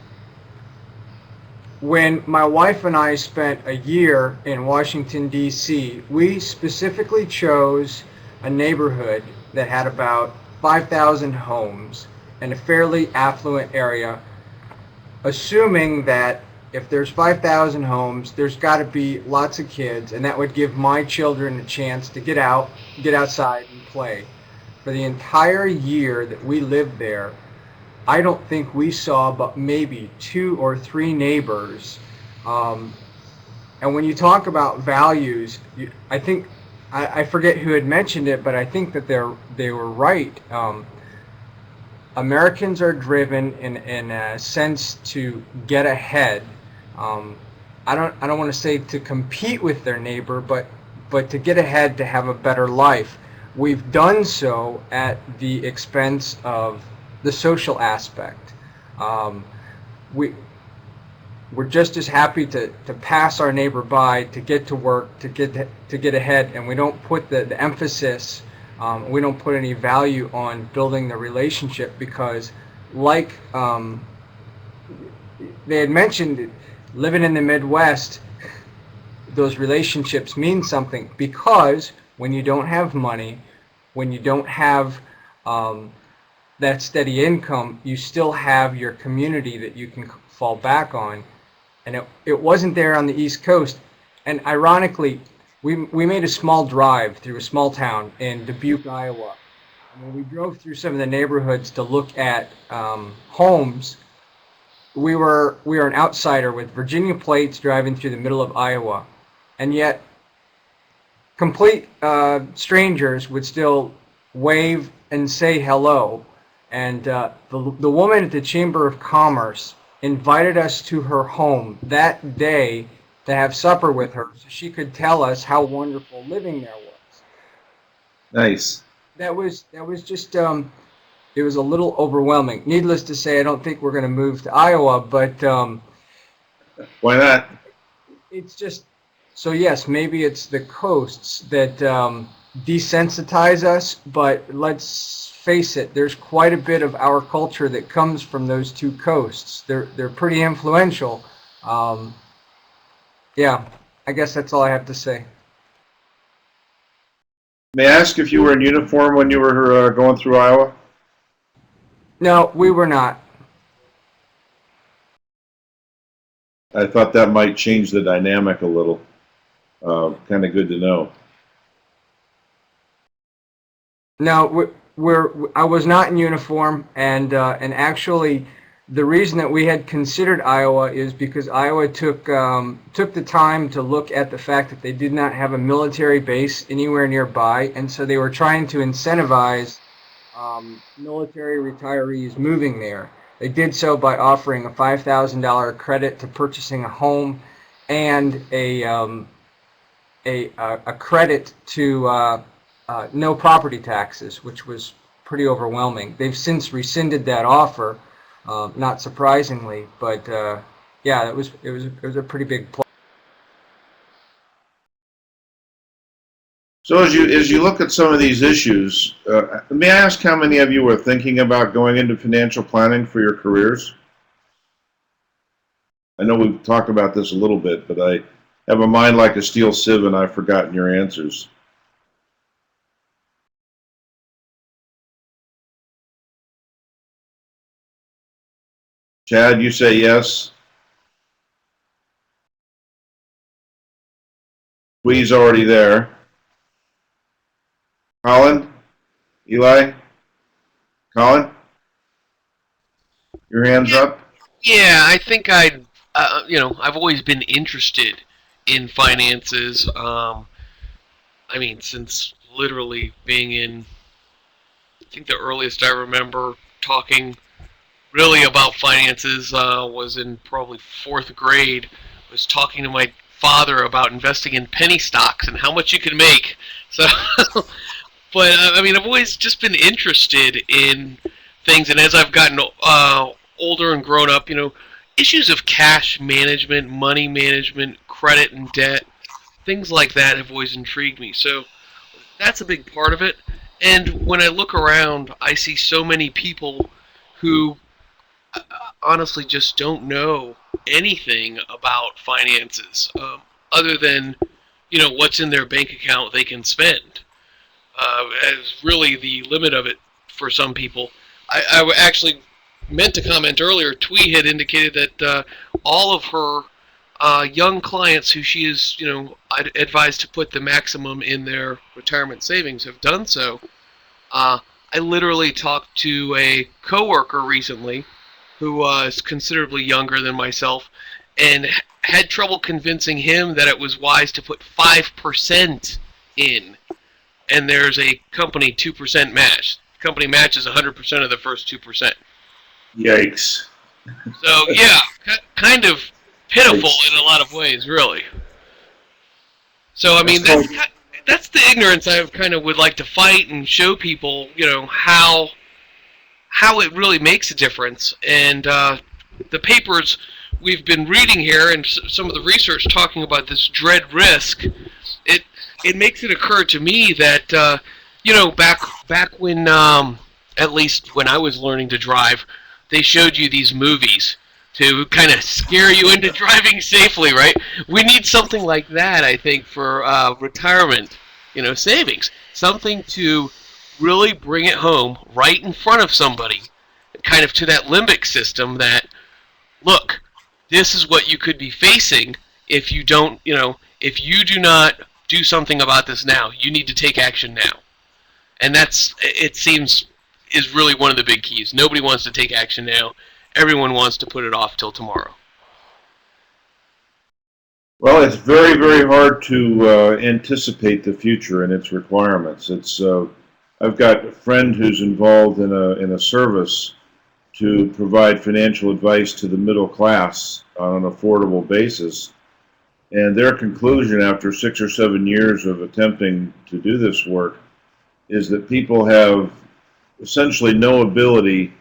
Speaker 3: when my wife and I spent a year in Washington, D.C., we specifically chose a neighborhood that had about 5,000 homes in a fairly affluent area, assuming that if there's 5,000 homes, there's got to be lots of kids, and that would give my children a chance to get outside and play. For the entire year that we lived there, I don't think we saw but maybe 2 or 3 neighbors. And when you talk about values, I think, I forget who had mentioned it, but I think that they were right. Americans are driven in a sense to get ahead. I don't want to say to compete with their neighbor, but to get ahead, to have a better life. We've done so at the expense of the social aspect. We're just as happy to pass our neighbor by, to get to work, to get ahead, and we don't put the emphasis. We don't put any value on building the relationship because, like they had mentioned, living in the Midwest, those relationships mean something because when you don't have money, when you don't have that steady income, you still have your community that you can fall back on. And it wasn't there on the East Coast. And ironically, we made a small drive through a small town in Dubuque, Iowa. And when we drove through some of the neighborhoods to look at homes, we were an outsider with Virginia plates driving through the middle of Iowa. And yet, complete strangers would still wave and say hello. And the woman at the Chamber of Commerce invited us to her home that day to have supper with her so she could tell us how wonderful living there was.
Speaker 1: Nice.
Speaker 3: That was just, it was a little overwhelming. Needless to say, I don't think we're going to move to Iowa, but
Speaker 1: Why not?
Speaker 3: it's just, so yes, maybe it's the coasts that desensitize us, but let's face it, there's quite a bit of our culture that comes from those 2 coasts. They're pretty influential. Yeah, I guess that's all I have to say.
Speaker 1: May I ask if you were in uniform when you were going through Iowa?
Speaker 3: No, we were not.
Speaker 1: I thought that might change the dynamic a little. Kind of good to know.
Speaker 3: No, I was not in uniform, and actually, the reason that we had considered Iowa is because Iowa took the time to look at the fact that they did not have a military base anywhere nearby, and so they were trying to incentivize military retirees moving there. They did so by offering a $5,000 credit to purchasing a home and a credit to no property taxes, which was pretty overwhelming. They've since rescinded that offer, not surprisingly, but yeah, it was a pretty big plus.
Speaker 1: So as you look at some of these issues, may I ask how many of you are thinking about going into financial planning for your careers? I know we've talked about this a little bit, but I have a mind like a steel sieve and I've forgotten your answers. Chad, you say yes. We's already there. Colin? Eli? Colin? Your hands up?
Speaker 6: Yeah, I think I've always been interested in finances. I mean, since literally being in, I think the earliest I remember talking really about finances was in probably 4th grade. I was talking to my father about investing in penny stocks and how much you could make. So, but I mean, I've always just been interested in things, and as I've gotten older and grown up, issues of cash management, money management, credit and debt, things like that have always intrigued me. So that's a big part of it. And when I look around, I see so many people who honestly just don't know anything about finances, other than what's in their bank account they can spend. As really the limit of it for some people. I actually meant to comment earlier. Twee had indicated that all of her young clients who she is, advised to put the maximum in their retirement savings have done so. I literally talked to a coworker recently who was considerably younger than myself and had trouble convincing him that it was wise to put 5% in. And there's a company 2% match. The company matches 100% of the first 2%.
Speaker 1: Yikes.
Speaker 6: So yeah, kind of pitiful in a lot of ways, really. So I mean, that's the ignorance I kind of would like to fight and show people, how it really makes a difference. And the papers we've been reading here and some of the research talking about this dread risk, it makes it occur to me that back when at least when I was learning to drive, they showed you these movies to kind of scare you into driving safely, right? We need something like that, I think, for retirement, savings. Something to really bring it home right in front of somebody, kind of to that limbic system that, look, this is what you could be facing if you don't, if you do not do something about this now. You need to take action now. And it seems, is really one of the big keys. Nobody wants to take action now. Everyone wants to put it off till tomorrow.
Speaker 1: Well, it's very, very hard to anticipate the future and its requirements. I've got a friend who's involved in a service to provide financial advice to the middle class on an affordable basis. And their conclusion after 6 or 7 years of attempting to do this work is that people have essentially no ability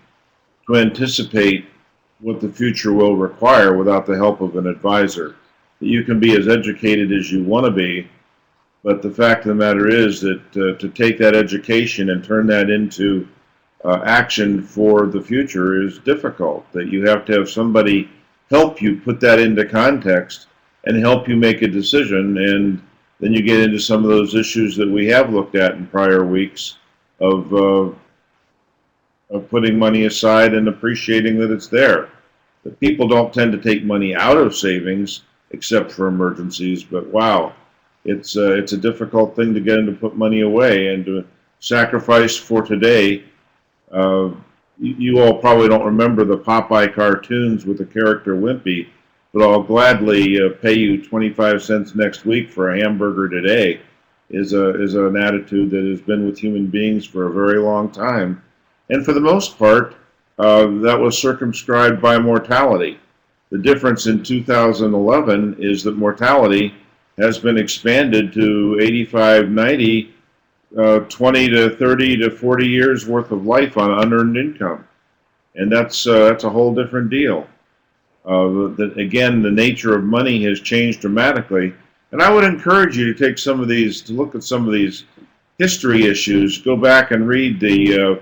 Speaker 1: to anticipate what the future will require without the help of an advisor. You can be as educated as you want to be, but the fact of the matter is that to take that education and turn that into action for the future is difficult. That you have to have somebody help you put that into context and help you make a decision. And then you get into some of those issues that we have looked at in prior weeks of putting money aside and appreciating that it's there. The people don't tend to take money out of savings except for emergencies, but wow, it's a difficult thing to get them to put money away and to sacrifice for today. You all probably don't remember the Popeye cartoons with the character Wimpy, but I'll gladly pay you 25 cents next week for a hamburger today is an attitude that has been with human beings for a very long time. And for the most part, that was circumscribed by mortality. The difference in 2011 is that mortality has been expanded to 85, 90, 20 to 30 to 40 years worth of life on unearned income. And that's a whole different deal. Again, the nature of money has changed dramatically. And I would encourage you to take some of these, to look at some of these history issues, go back and read the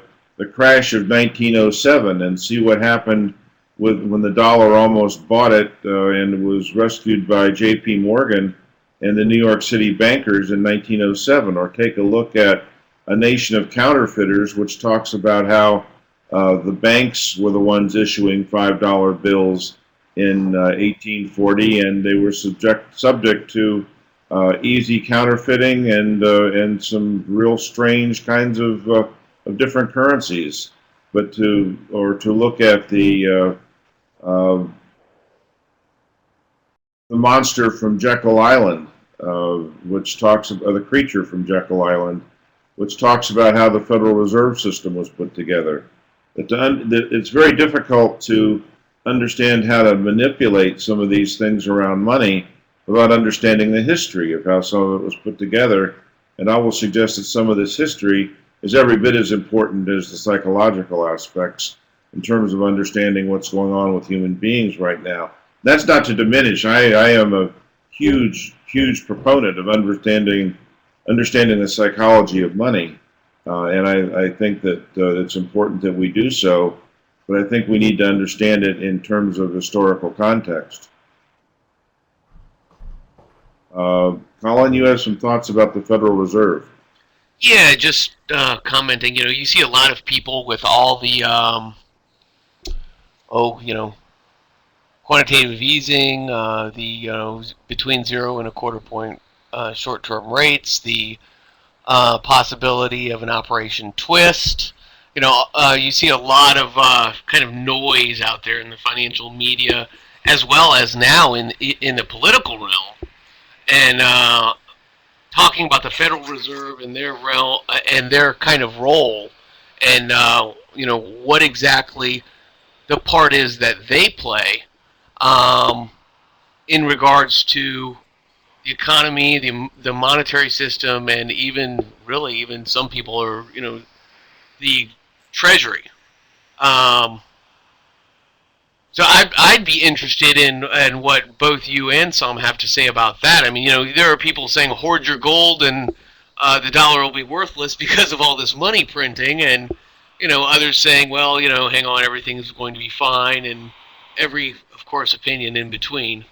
Speaker 1: crash of 1907 and see what happened when the dollar almost bought it and was rescued by J.P. Morgan and the New York City bankers in 1907, or take a look at A Nation of Counterfeiters, which talks about how the banks were the ones issuing $5 bills in 1840, and they were subject to easy counterfeiting and some real strange kinds of different currencies. But to look at the monster from Jekyll Island, which talks about the creature from Jekyll Island, which talks about how the Federal Reserve System was put together. It's very difficult to understand how to manipulate some of these things around money without understanding the history of how some of it was put together. And I will suggest that some of this history is every bit as important as the psychological aspects in terms of understanding what's going on with human beings right now. That's not to diminish. I am a huge proponent of understanding the psychology of money, and I think that it's important that we do so. But I think we need to understand it in terms of historical context. Colin, you have some thoughts about the Federal Reserve.
Speaker 6: Yeah, just commenting. You see a lot of people with all the quantitative easing, the between 0 and a quarter point short-term rates, the possibility of an Operation Twist. You see a lot of kind of noise out there in the financial media, as well as now in the political realm, and talking about the Federal Reserve and their realm and their kind of role, and what exactly the part is that they play in regards to the economy, the monetary system, and even some people are the Treasury. So I'd be interested in what both you and some have to say about that. I mean, there are people saying hoard your gold and the dollar will be worthless because of all this money printing, and others saying, well, hang on, everything's going to be fine, and every, of course, opinion in between.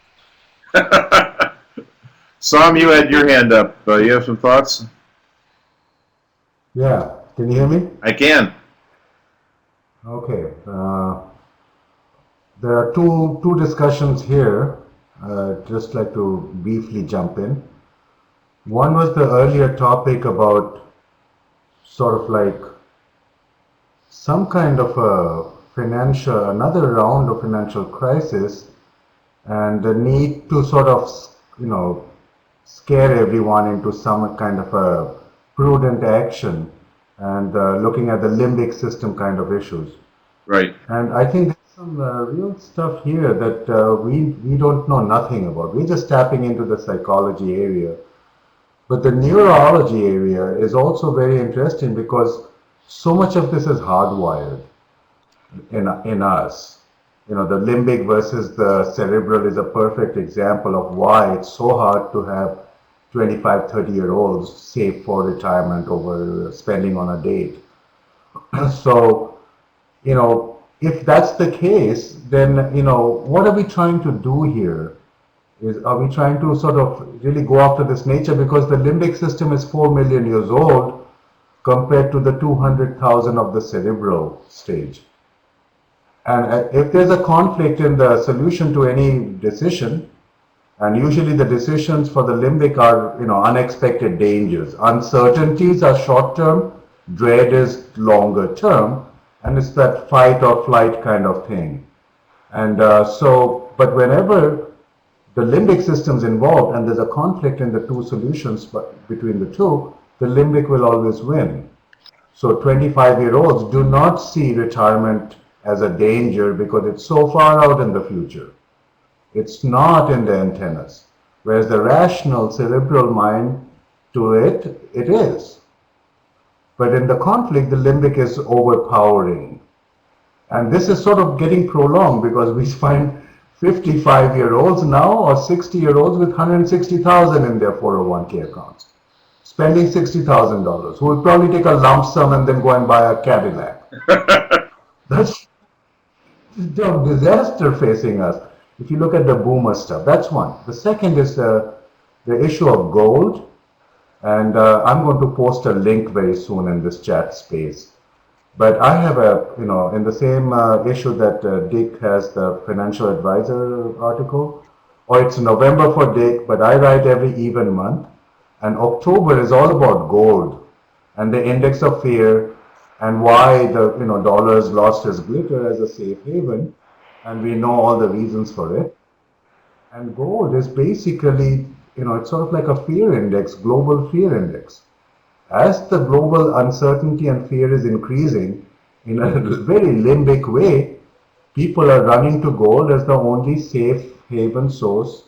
Speaker 1: Sam, you had your hand up. You have some thoughts?
Speaker 2: Yeah, can you hear me?
Speaker 1: I can.
Speaker 2: Okay. There are two discussions here. Just like to briefly jump in. One was the earlier topic about sort of like some kind of another round of financial crisis, and the need to sort of, scare everyone into some kind of a prudent action, and looking at the limbic system kind of issues.
Speaker 1: Right.
Speaker 2: And I think there's some real stuff here that we don't know nothing about. We're just tapping into the psychology area. But the neurology area is also very interesting because so much of this is hardwired in us. The limbic versus the cerebral is a perfect example of why it's so hard to have 25, 30-year-olds save for retirement over spending on a date. So, if that's the case, then, what are we trying to do here Are we trying to sort of really go after this nature? Because the limbic system is 4 million years old compared to the 200,000 of the cerebral stage. And if there's a conflict in the solution to any decision, and usually the decisions for the limbic are, unexpected dangers. Uncertainties are short term, dread is longer term, and it's that fight or flight kind of thing. And but whenever the limbic system's involved and there's a conflict in the two solutions between the two, the limbic will always win. So 25-year-olds do not see retirement as a danger because it's so far out in the future. It's not in the antennas. Whereas the rational cerebral mind, to it, it is. But in the conflict, the limbic is overpowering. And this is sort of getting prolonged because we find 55-year-olds now or 60-year-olds with 160,000 in their 401k accounts, spending $60,000, who will probably take a lump sum and then go and buy a Cadillac. That's the disaster facing us. If you look at the boomer stuff, that's one. The second is the issue of gold, and I'm going to post a link very soon in this chat space. But I have in the same issue that Dick has the financial advisor article, or it's November for Dick, but I write every even month. And October is all about gold and the index of fear and why the dollars lost its glitter as a safe haven. And we know all the reasons for it. And gold is basically, it's sort of like a fear index, global fear index. As the global uncertainty and fear is increasing in a very limbic way, people are running to gold as the only safe haven source,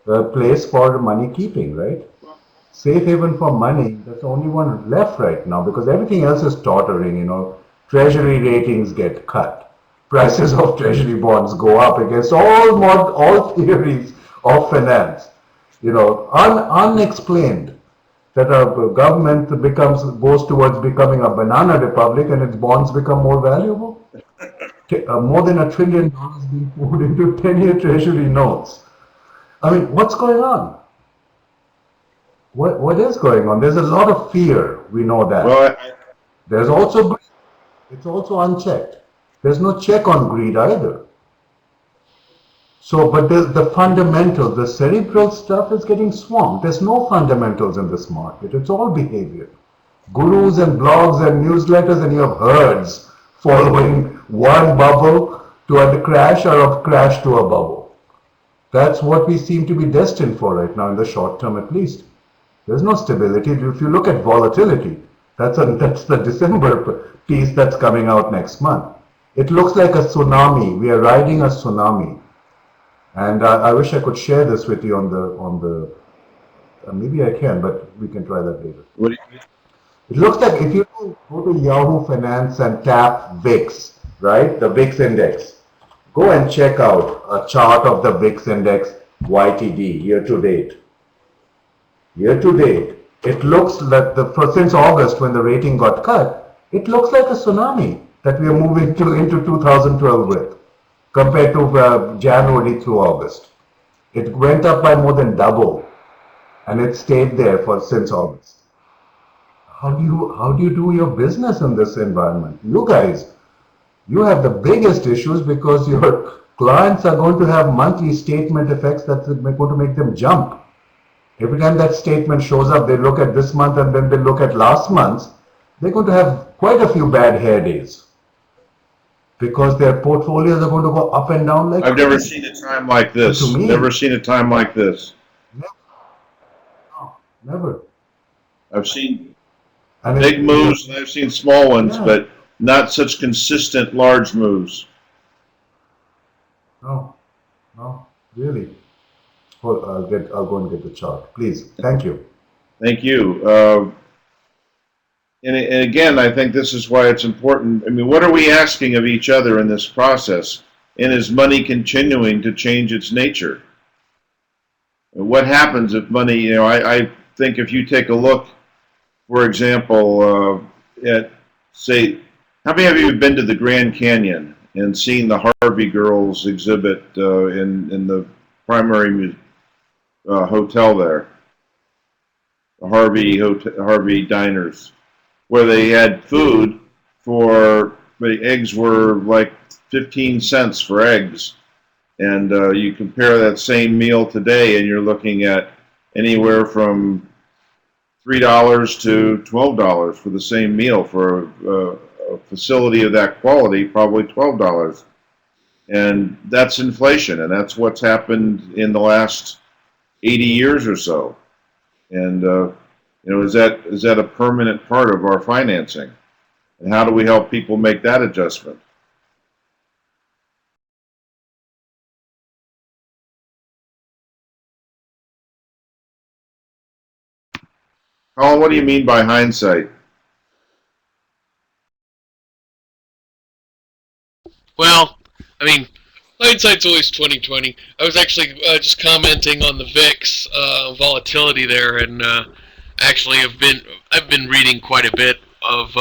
Speaker 2: place for money keeping, right? Safe haven for money, that's the only one left right now because everything else is tottering, treasury ratings get cut, prices of treasury bonds go up against all theories of finance, unexplained. That our government goes towards becoming a banana republic and its bonds become more valuable. More than $1 trillion being poured into 10-year treasury notes. I mean, what's going on? What is going on? There's a lot of fear, we know that.
Speaker 1: Well,
Speaker 2: There's also greed. It's also unchecked. There's no check on greed either. So, but the fundamentals, the cerebral stuff is getting swamped. There's no fundamentals in this market. It's all behavior. Gurus and blogs and newsletters, and you have herds following one bubble to a crash or a crash to a bubble. That's what we seem to be destined for right now, in the short term at least. There's no stability. If you look at volatility, that's the December piece that's coming out next month. It looks like a tsunami. We are riding a tsunami. And I wish I could share this with you on the maybe I can, but we can try that later.
Speaker 1: what do you,
Speaker 2: It looks like if you go to Yahoo Finance and tap VIX, right, the VIX index, go and check out a chart of the VIX index YTD, year to date. Year to date, it looks like since August when the rating got cut, it looks like a tsunami that we are moving into 2012 with, compared to January through August. It went up by more than double, and it stayed there since August. How do you do your business in this environment? You guys, you have the biggest issues because your clients are going to have monthly statement effects that are going to make them jump. Every time that statement shows up, they look at this month and then they look at last month's. They're going to have quite a few bad hair days because their portfolios are going to go up and down like
Speaker 1: I've never
Speaker 2: crazy.
Speaker 1: seen a time like this.
Speaker 2: To me-
Speaker 1: Never seen a time like this.
Speaker 2: No, never.
Speaker 1: I've seen
Speaker 2: And
Speaker 1: big moves and I've seen small ones,
Speaker 2: Yeah.
Speaker 1: but not such consistent large moves.
Speaker 2: No, really. Well, I'll go and get the chart, please. Thank you.
Speaker 1: Thank you. And again, I think this is why it's important. I mean, what are we asking of each other in this process? And is money continuing to change its nature? What happens if money, I think if you take a look, for example, at, say, how many of you have been to the Grand Canyon and seen the Harvey Girls exhibit in the primary hotel there, Harvey Diners, where they had food for the eggs were like 15 cents for eggs, and you compare that same meal today, and you're looking at anywhere from $3 to $12 for the same meal for a facility of that quality, probably $12. And that's inflation, and that's what's happened in the last 80 years or so. And is that a permanent part of our financing? And how do we help people make that adjustment? Colin, what do you mean by hindsight?
Speaker 6: Well, I mean, hindsight's always 2020. I was actually just commenting on the VIX volatility there, and actually I've been reading quite a bit of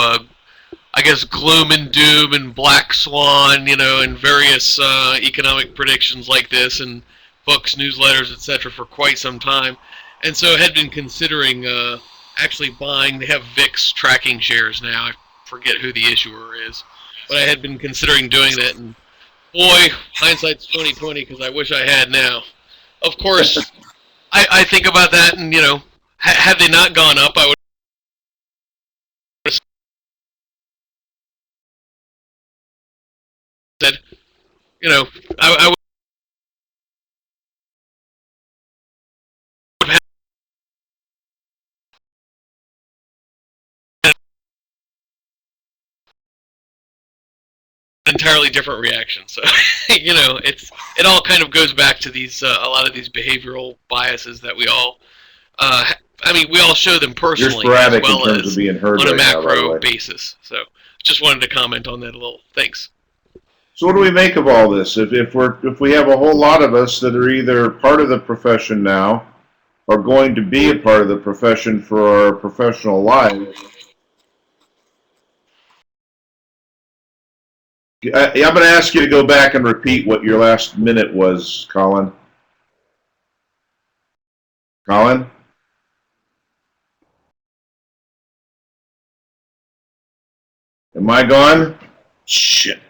Speaker 6: I guess gloom and doom and black swan, and various economic predictions like this, and books, newsletters, etc. for quite some time, and so I had been considering actually buying. They have VIX tracking shares now. I forget who the issuer is, but I had been considering doing that, and boy, hindsight's 2020 because I wish I had now. Of course, I think about that, and had they not gone up, I would have said, I would have had an entirely different reaction. So, it all kind of goes back to these a lot of these behavioral biases that we all. We all show them personally
Speaker 1: You're sporadic
Speaker 6: as well
Speaker 1: in terms
Speaker 6: as
Speaker 1: of being heard
Speaker 6: on a
Speaker 1: right now, by the
Speaker 6: macro
Speaker 1: way.
Speaker 6: basis. So, just wanted to comment on that a little. Thanks.
Speaker 1: So what do we make of all this? If we have a whole lot of us that are either part of the profession now or going to be a part of the profession for our professional lives, I'm going to ask you to go back and repeat what your last minute was, Colin. Colin? Am I gone? Shit.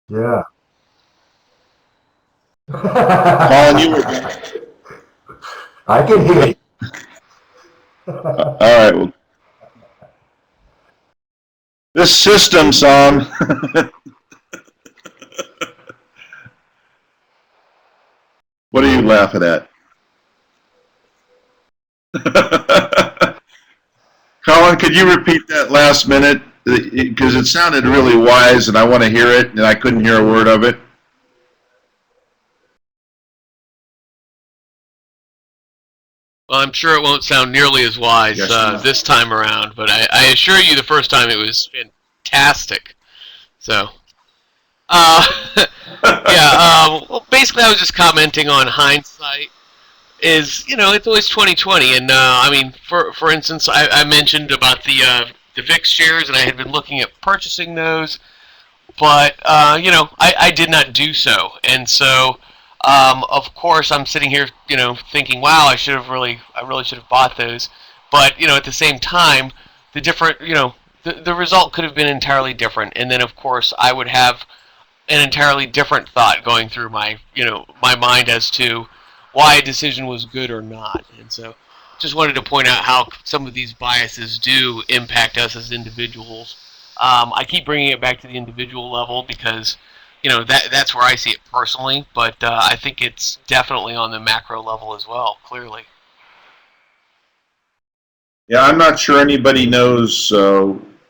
Speaker 2: Yeah.
Speaker 1: Colin, you were.
Speaker 2: I can hear you.
Speaker 1: All right. Well, this system song. What are you laughing at? Colin, could you repeat that last minute? Because it sounded really wise, and I want to hear it, and I couldn't hear a word of it.
Speaker 6: Well, I'm sure it won't sound nearly as wise
Speaker 1: Yes,
Speaker 6: this time around, but I assure you the first time it was fantastic. So, well, basically I was just commenting on hindsight. It's always 2020, and for instance, I mentioned about the VIX shares, and I had been looking at purchasing those, but I did not do so, and so of course I'm sitting here thinking, wow, I really should have bought those, but at the same time, the result could have been entirely different, and then of course I would have an entirely different thought going through my mind as to why a decision was good or not. And so just wanted to point out how some of these biases do impact us as individuals. I keep bringing it back to the individual level because that's where I see it personally, but I think it's definitely on the macro level as well, clearly.
Speaker 1: Yeah, I'm not sure anybody knows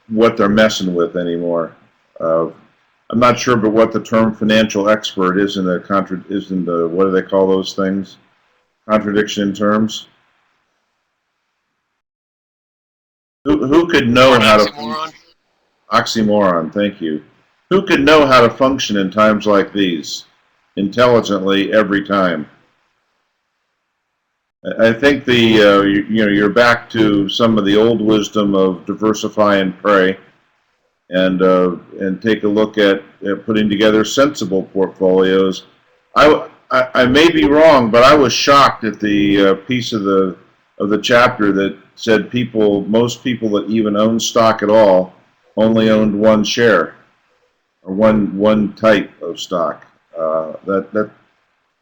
Speaker 1: what they're messing with anymore. I'm not sure, but what the term financial expert is in the what do they call those things? Contradiction in terms. Who could know how to oxymoron? Thank you. Who could know how to function in times like these intelligently every time? I think you're back to some of the old wisdom of diversify and pray. And take a look at putting together sensible portfolios. I may be wrong, but I was shocked at the piece of the chapter that said most people that even own stock at all only owned one share or one type of stock.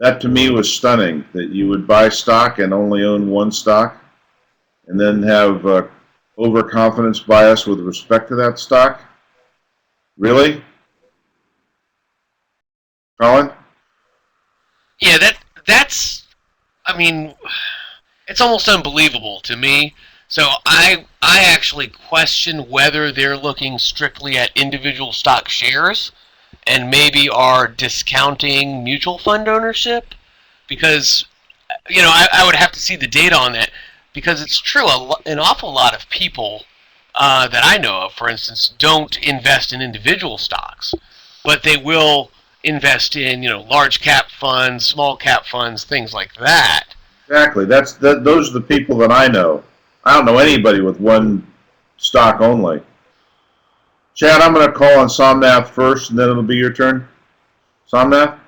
Speaker 1: That to me was stunning, that you would buy stock and only own one stock, and then have overconfidence bias with respect to that stock. Really, Colin?
Speaker 6: Yeah, that's. I mean, it's almost unbelievable to me. So I actually question whether they're looking strictly at individual stock shares and maybe are discounting mutual fund ownership, because I would have to see the data on that, because it's true, an awful lot of people that I know of, for instance, don't invest in individual stocks, but they will invest in large cap funds, small cap funds, things like that.
Speaker 1: Exactly. Those are the people that I know. I don't know anybody with one stock only. Chad, I'm going to call on Somnath first, and then it'll be your turn. Somnath?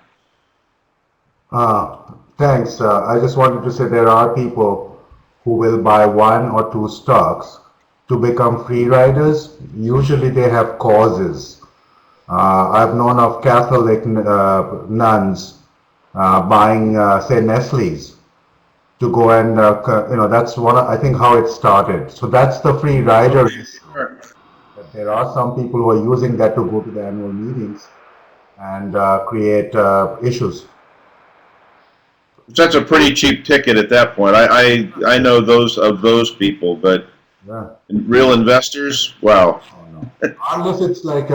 Speaker 2: Thanks. I just wanted to say there are people who will buy one or two stocks to become free riders. Usually they have causes. I've known of Catholic nuns buying, say, Nestle's to go and, that's I think how it started. So that's the free rider. But there are some people who are using that to go to the annual meetings and create issues.
Speaker 1: That's a pretty cheap ticket at that point. I know those people, but
Speaker 2: Yeah.
Speaker 1: real investors, wow.
Speaker 2: Oh, no. Unless it's like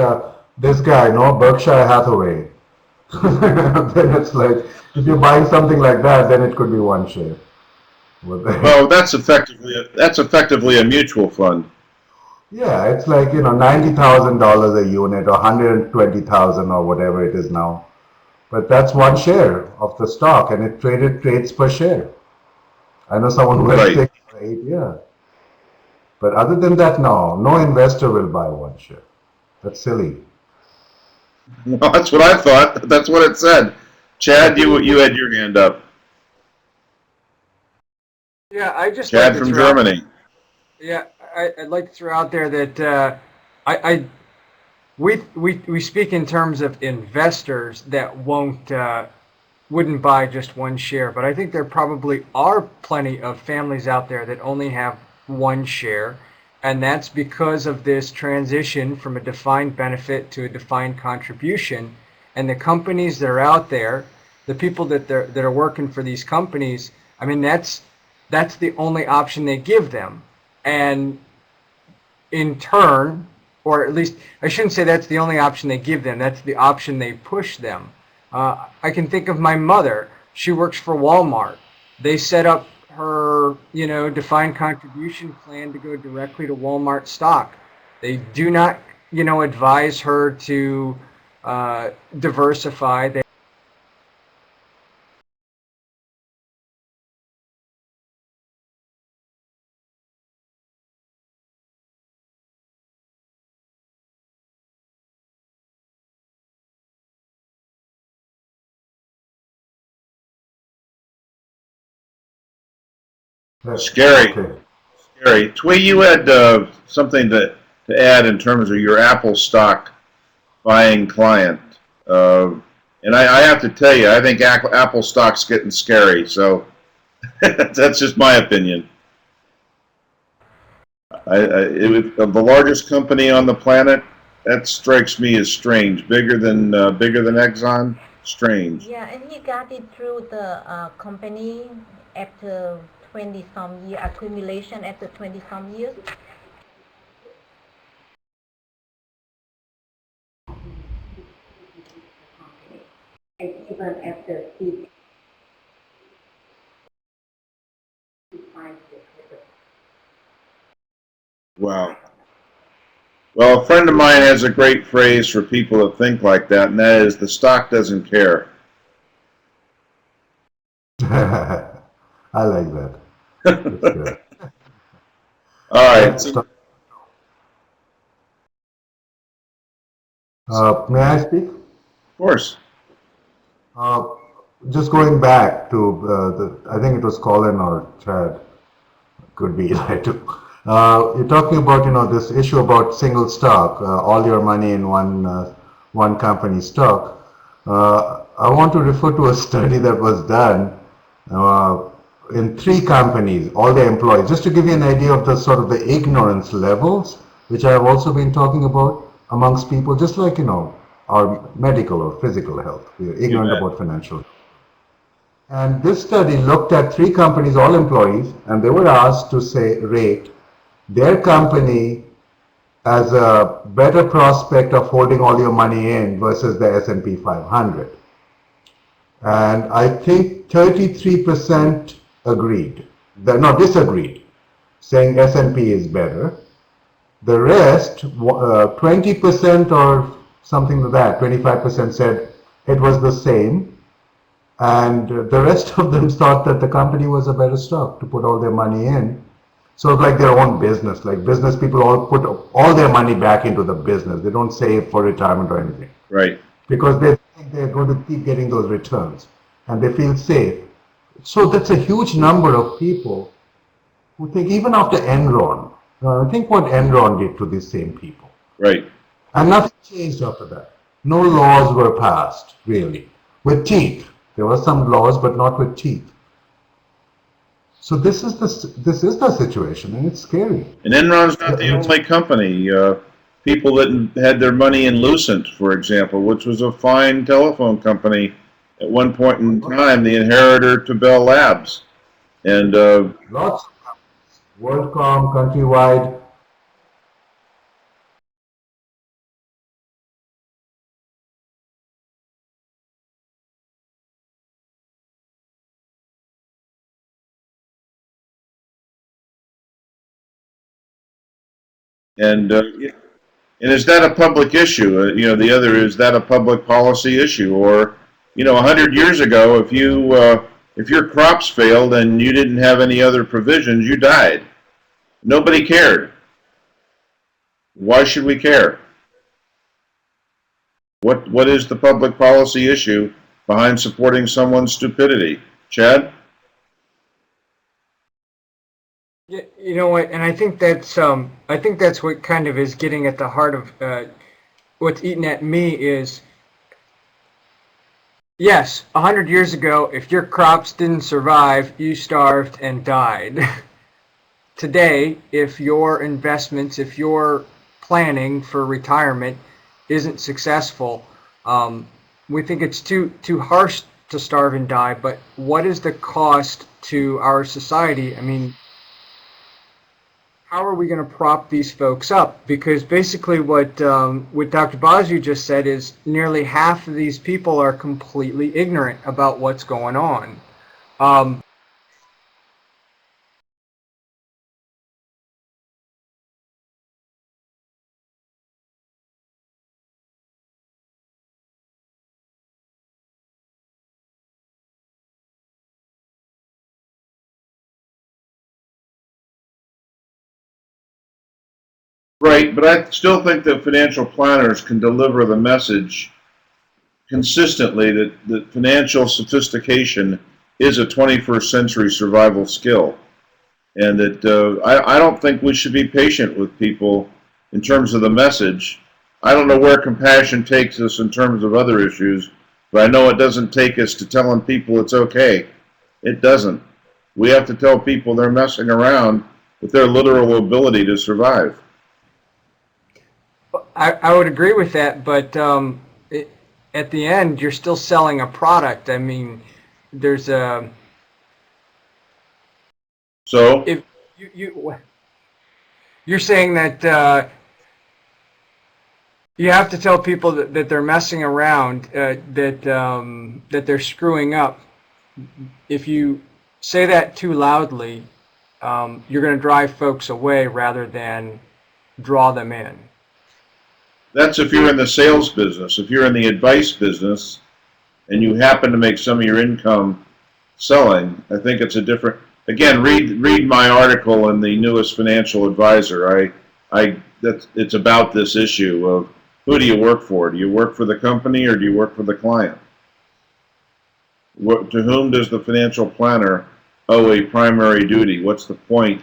Speaker 2: this guy, no, Berkshire Hathaway. Then it's like, if you're buying something like that, then it could be one share.
Speaker 1: Well, that's effectively a mutual fund.
Speaker 2: Yeah, it's like, $90,000 a unit or 120,000 or whatever it is now. But that's one share of the stock, and it trades per share. I know someone who has
Speaker 1: Right.
Speaker 2: taken 8 years. But other than that, no investor will buy one share. That's silly.
Speaker 1: Well, that's what I thought. That's what it said. Chad, you had your hand up.
Speaker 3: Yeah, I just
Speaker 1: Chad
Speaker 3: like to
Speaker 1: from
Speaker 3: throw out-
Speaker 1: Germany.
Speaker 3: Yeah, I'd like to throw out there that we speak in terms of investors that wouldn't buy just one share, but I think there probably are plenty of families out there that only have one share, and that's because of this transition from a defined benefit to a defined contribution. And the companies that are out there, the people that are working for these companies, I mean, that's the only option they give them. And in turn, or at least I shouldn't say that's the only option they give them, that's the option they push them. I can think of my mother. She works for Walmart. They set up her, defined contribution plan to go directly to Walmart stock. They do not, advise her to diversify.
Speaker 1: Scary.
Speaker 2: Okay.
Speaker 1: Scary. Twee, you had something to add in terms of your Apple stock buying client. And I have to tell you, I think Apple stock's getting scary. So that's just my opinion. The largest company on the planet, that strikes me as strange. Bigger than Exxon, strange.
Speaker 5: Yeah, and he got it through the company after 20 some year accumulation after 20 some years. And even after he finds it.
Speaker 1: Wow. Well, a friend of mine has a great phrase for people that think like that, and that is, the stock doesn't care.
Speaker 2: I like that. That's good.
Speaker 1: All right. So,
Speaker 2: May I speak?
Speaker 1: of course.
Speaker 2: just going back to I think it was Colin or Chad, could be right too. You're talking about this issue about single stock, all your money in one company stock. I want to refer to a study that was done in 3 companies, all the employees, just to give you an idea of the sort of the ignorance levels, which I have also been talking about amongst people, just like our medical or physical health. We are ignorant
Speaker 1: bet.
Speaker 2: about financial. And this study looked at 3 companies, all employees, and they were asked to rate their company as a better prospect of holding all your money in versus the S&P 500. And I think 33% agreed. Disagreed, saying S&P is better. The rest, 20% or something like that, 25% said it was the same. And the rest of them thought that the company was a better stock to put all their money in. So it's like their own business. Like business people all put all their money back into the business. They don't save for retirement or anything.
Speaker 1: Right.
Speaker 2: Because they think they're going to keep getting those returns. And they feel safe. So that's a huge number of people who think, even after Enron, think what Enron did to these same people.
Speaker 1: Right.
Speaker 2: And nothing changed after that. No laws were passed, really, with teeth. There were some laws, but not with teeth. So this is the situation, and it's scary.
Speaker 1: And Enron's not the only company. People that had their money in Lucent, for example, which was a fine telephone company at one point in time, the inheritor to Bell Labs. And
Speaker 2: Lots of companies, WorldCom, Countrywide.
Speaker 1: and is that a public issue? The other, is that a public policy issue? Or 100 years ago, if your crops failed and you didn't have any other provisions, you died. Nobody cared. Why should we care? What is the public policy issue behind supporting someone's stupidity? Chad?
Speaker 3: Yeah, you know what, and I think that's what kind of is getting at the heart of what's eating at me is, yes, 100 years ago, if your crops didn't survive, you starved and died. Today, if your investments, if your planning for retirement isn't successful, we think it's too harsh to starve and die. But what is the cost to our society? I mean, how are we going to prop these folks up? Because basically what Dr. Basu just said is nearly half of these people are completely ignorant about what's going on.
Speaker 1: Right, but I still think that financial planners can deliver the message consistently that financial sophistication is a 21st century survival skill. And that I don't think we should be patient with people in terms of the message. I don't know where compassion takes us in terms of other issues, but I know it doesn't take us to telling people it's okay. It doesn't. We have to tell people they're messing around with their literal ability to survive.
Speaker 3: I would agree with that, but at the end, you're still selling a product. I mean, there's a...
Speaker 1: So?
Speaker 3: If you're saying that you have to tell people that they're messing around, that they're screwing up. If you say that too loudly, you're going to drive folks away rather than draw them in.
Speaker 1: That's if you're in the sales business. If you're in the advice business and you happen to make some of your income selling, I think it's a different... Again, read my article in the newest Financial Advisor. It's about this issue of who do you work for? Do you work for the company or do you work for the client? To whom does the financial planner owe a primary duty? What's the point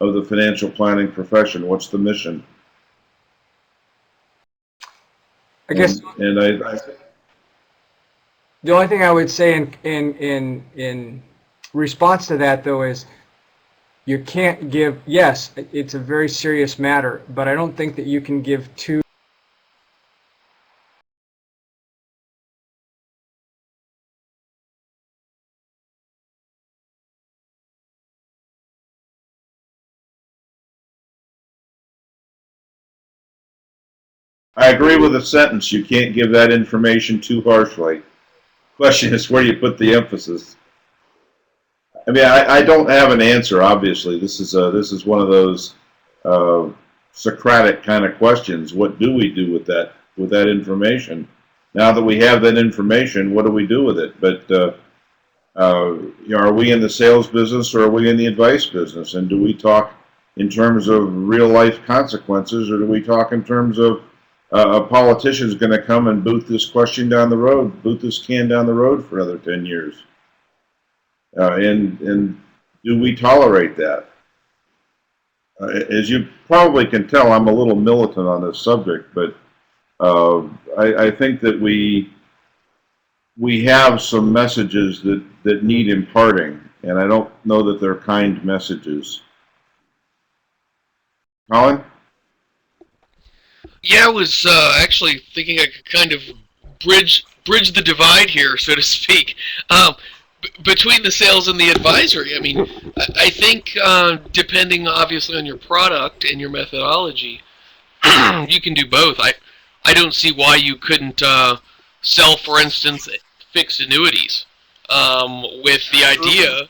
Speaker 1: of the financial planning profession? What's the mission?
Speaker 3: I guess
Speaker 1: And
Speaker 3: the only thing I would say in response to that, though, is you can't give, yes, it's a very serious matter, but I don't think that you can give two
Speaker 1: I agree with the sentence. You can't give that information too harshly. Question is where you put the emphasis. I mean, I don't have an answer. Obviously, this is one of those Socratic kind of questions. What do we do with that information? Now that we have that information, what do we do with it? But are we in the sales business or are we in the advice business? And do we talk in terms of real life consequences, or do we talk in terms of a politician's going to come and boot this question down the road, boot this can down the road for another 10 years? And do we tolerate that? As you probably can tell, I'm a little militant on this subject, but I think that we have some messages that need imparting, and I don't know that they're kind messages. Colin?
Speaker 6: Yeah, I was actually thinking I could kind of bridge the divide here, so to speak, between the sales and the advisory. I mean, I think depending obviously on your product and your methodology, you can do both. I don't see why you couldn't sell, for instance, fixed annuities with the idea,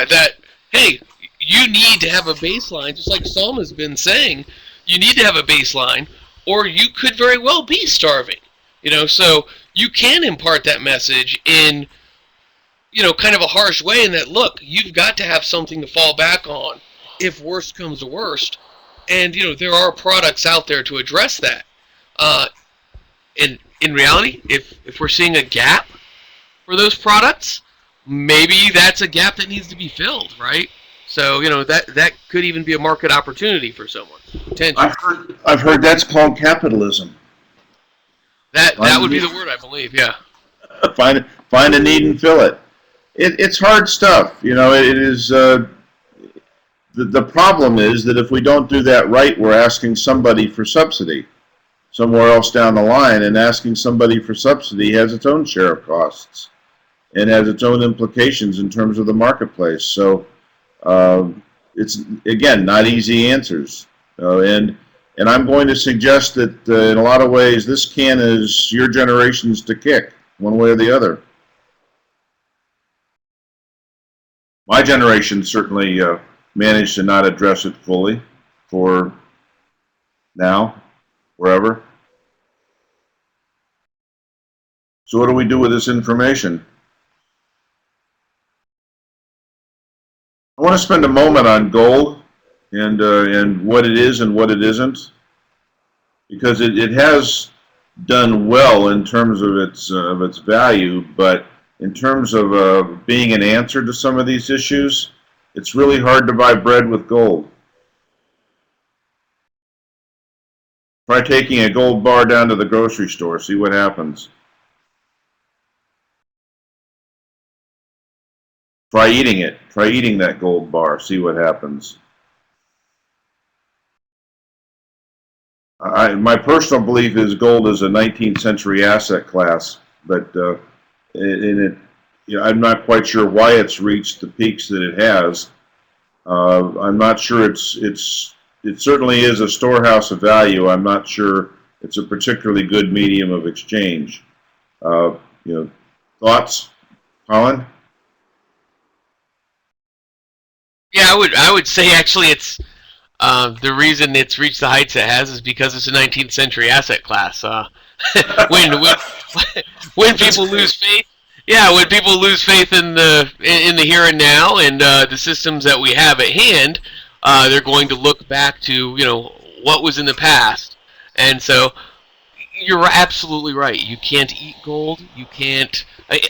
Speaker 6: that, hey, you need to have a baseline, just like Sam has been saying. You need to have a baseline, or you could very well be starving. So you can impart that message in, kind of a harsh way, in that, look, you've got to have something to fall back on if worst comes to worst. And, there are products out there to address that. And in reality, if we're seeing a gap for those products, maybe that's a gap that needs to be filled, right? So, that could even be a market opportunity for someone.
Speaker 1: I've heard that's called capitalism.
Speaker 6: That would be the word, I believe, yeah.
Speaker 1: Find a need and fill it. It's hard stuff. It is, the problem is that if we don't do that right, we're asking somebody for subsidy somewhere else down the line, and asking somebody for subsidy has its own share of costs and has its own implications in terms of the marketplace. So, it's, again, not easy answers. And I'm going to suggest that in a lot of ways this can is your generation's to kick, one way or the other. My generation certainly managed to not address it fully for now, wherever. So what do we do with this information? I want to spend a moment on gold and what it is and what it isn't, because it has done well in terms of its value, but in terms of being an answer to some of these issues, it's really hard to buy bread with gold. Try taking a gold bar down to the grocery store, see what happens. Try eating it. Try eating that gold bar, see what happens. My personal belief is gold is a 19th century asset class, but I'm not quite sure why it's reached the peaks that it has. I'm not sure it certainly is a storehouse of value. I'm not sure it's a particularly good medium of exchange. Thoughts, Colin?
Speaker 6: Yeah, I would say actually it's the reason it's reached the heights it has is because it's a 19th century asset class. When people lose faith, when people lose faith in the here and now and the systems that we have at hand, they're going to look back to what was in the past, and so you're absolutely right. You can't eat gold. You can't.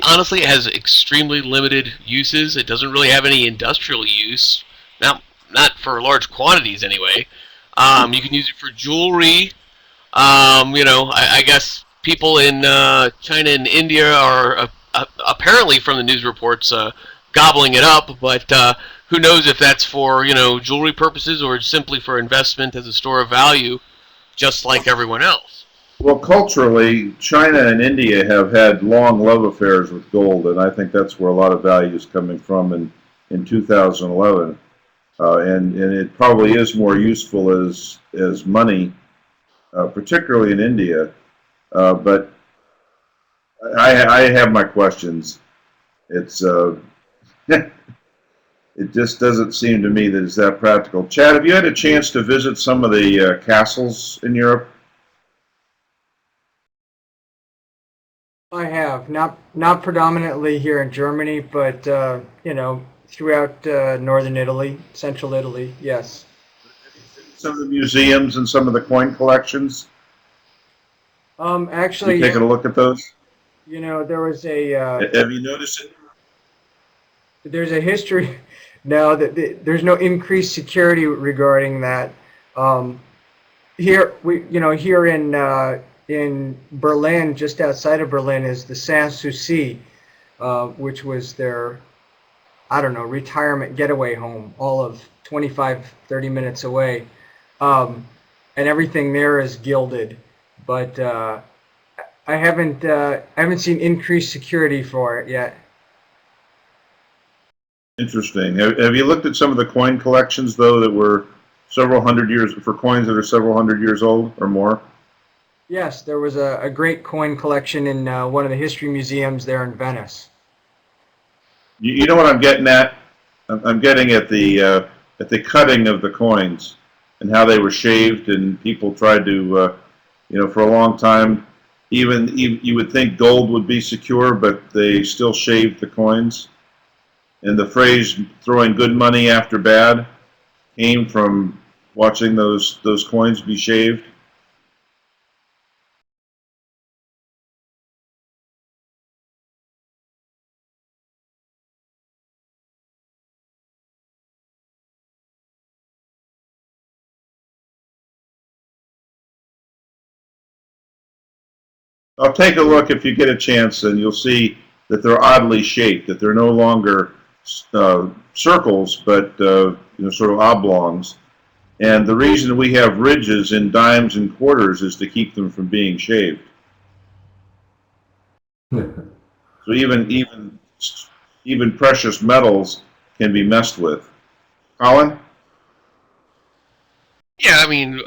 Speaker 6: Honestly, it has extremely limited uses. It doesn't really have any industrial use. Not for large quantities anyway. You can use it for jewelry. I guess people in China and India are apparently, from the news reports, gobbling it up. But who knows if that's for jewelry purposes or simply for investment as a store of value, just like everyone else.
Speaker 1: Well, culturally, China and India have had long love affairs with gold, and I think that's where a lot of value is coming from in 2011. And it probably is more useful as money, particularly in India. But I have my questions. It's it just doesn't seem to me that it's that practical. Chad, have you had a chance to visit some of the castles in Europe?
Speaker 3: I have not predominantly here in Germany, but throughout northern Italy, central Italy. Yes.
Speaker 1: Some of the museums and some of the coin collections.
Speaker 3: Actually,
Speaker 1: You taking a look at those?
Speaker 3: there was a
Speaker 1: Have you noticed it?
Speaker 3: there's a history now that there's no increased security regarding that. Here here in Berlin, just outside of Berlin, is the Sanssouci, which was their, I don't know, retirement getaway home, all of 25-30 minutes away, and everything there is gilded, but I haven't seen increased security for it yet.
Speaker 1: Interesting. Have you looked at some of the coin collections, though, that were several hundred years, for coins that are several hundred years old or more?
Speaker 3: Yes, there was a great coin collection in one of the history museums there in Venice.
Speaker 1: You know what I'm getting at? I'm getting at the cutting of the coins and how they were shaved, and people tried to, for a long time, even you would think gold would be secure, but they still shaved the coins. And the phrase "throwing good money after bad" came from watching those coins be shaved. I'll take a look if you get a chance, and you'll see that they're oddly shaped, that they're no longer circles, but sort of oblongs. And the reason we have ridges in dimes and quarters is to keep them from being shaved. So even precious metals can be messed with. Colin?
Speaker 6: Yeah, I mean,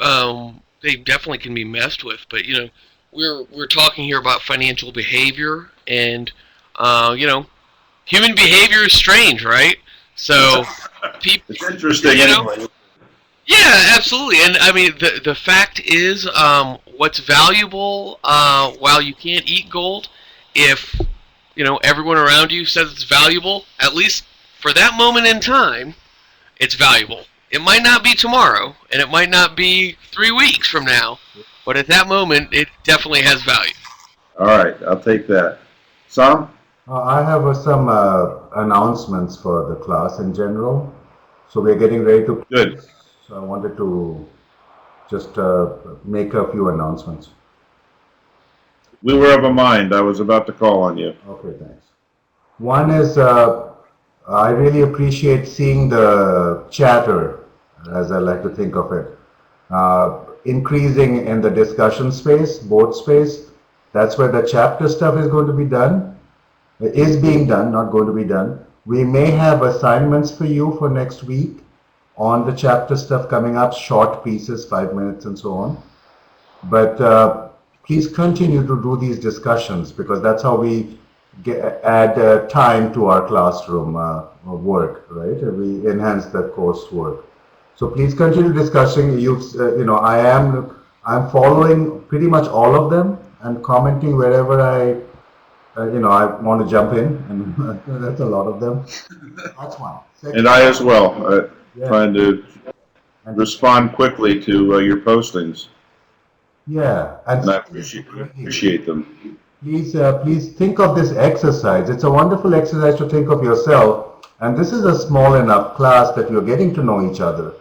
Speaker 6: they definitely can be messed with, but we're talking here about financial behavior, and human behavior is strange, right? So people,
Speaker 1: It's interesting anyway.
Speaker 6: yeah, absolutely. And I mean, the fact is, what's valuable, while you can't eat gold, if everyone around you says it's valuable, at least for that moment in time, it's valuable. It might not be tomorrow, and it might not be 3 weeks from now, but at that moment, it definitely has value.
Speaker 1: All right, I'll take that. Sam?
Speaker 2: I have some announcements for the class in general. So we're getting ready to.
Speaker 1: Good.
Speaker 2: So I wanted to just make a few announcements.
Speaker 1: We were of a mind. I was about to call on you.
Speaker 2: Okay, thanks. One is I really appreciate seeing the chatter, as I like to think of it, increasing in the discussion space, board space. That's where the chapter stuff is going to be done. It is being done, not going to be done. We may have assignments for you for next week on the chapter stuff coming up, short pieces, 5 minutes and so on. But please continue to do these discussions, because that's how we add time to our classroom work, right? We enhance the coursework. So please continue discussing. I'm following pretty much all of them and commenting wherever I want to jump in, and that's a lot of them. That's one. Second,
Speaker 1: And I as well,
Speaker 2: yeah.
Speaker 1: trying to respond quickly to your postings.
Speaker 2: Yeah, and
Speaker 1: and I appreciate them.
Speaker 2: please think of this exercise. It's a wonderful exercise to think of yourself, and this is a small enough class that you're getting to know each other.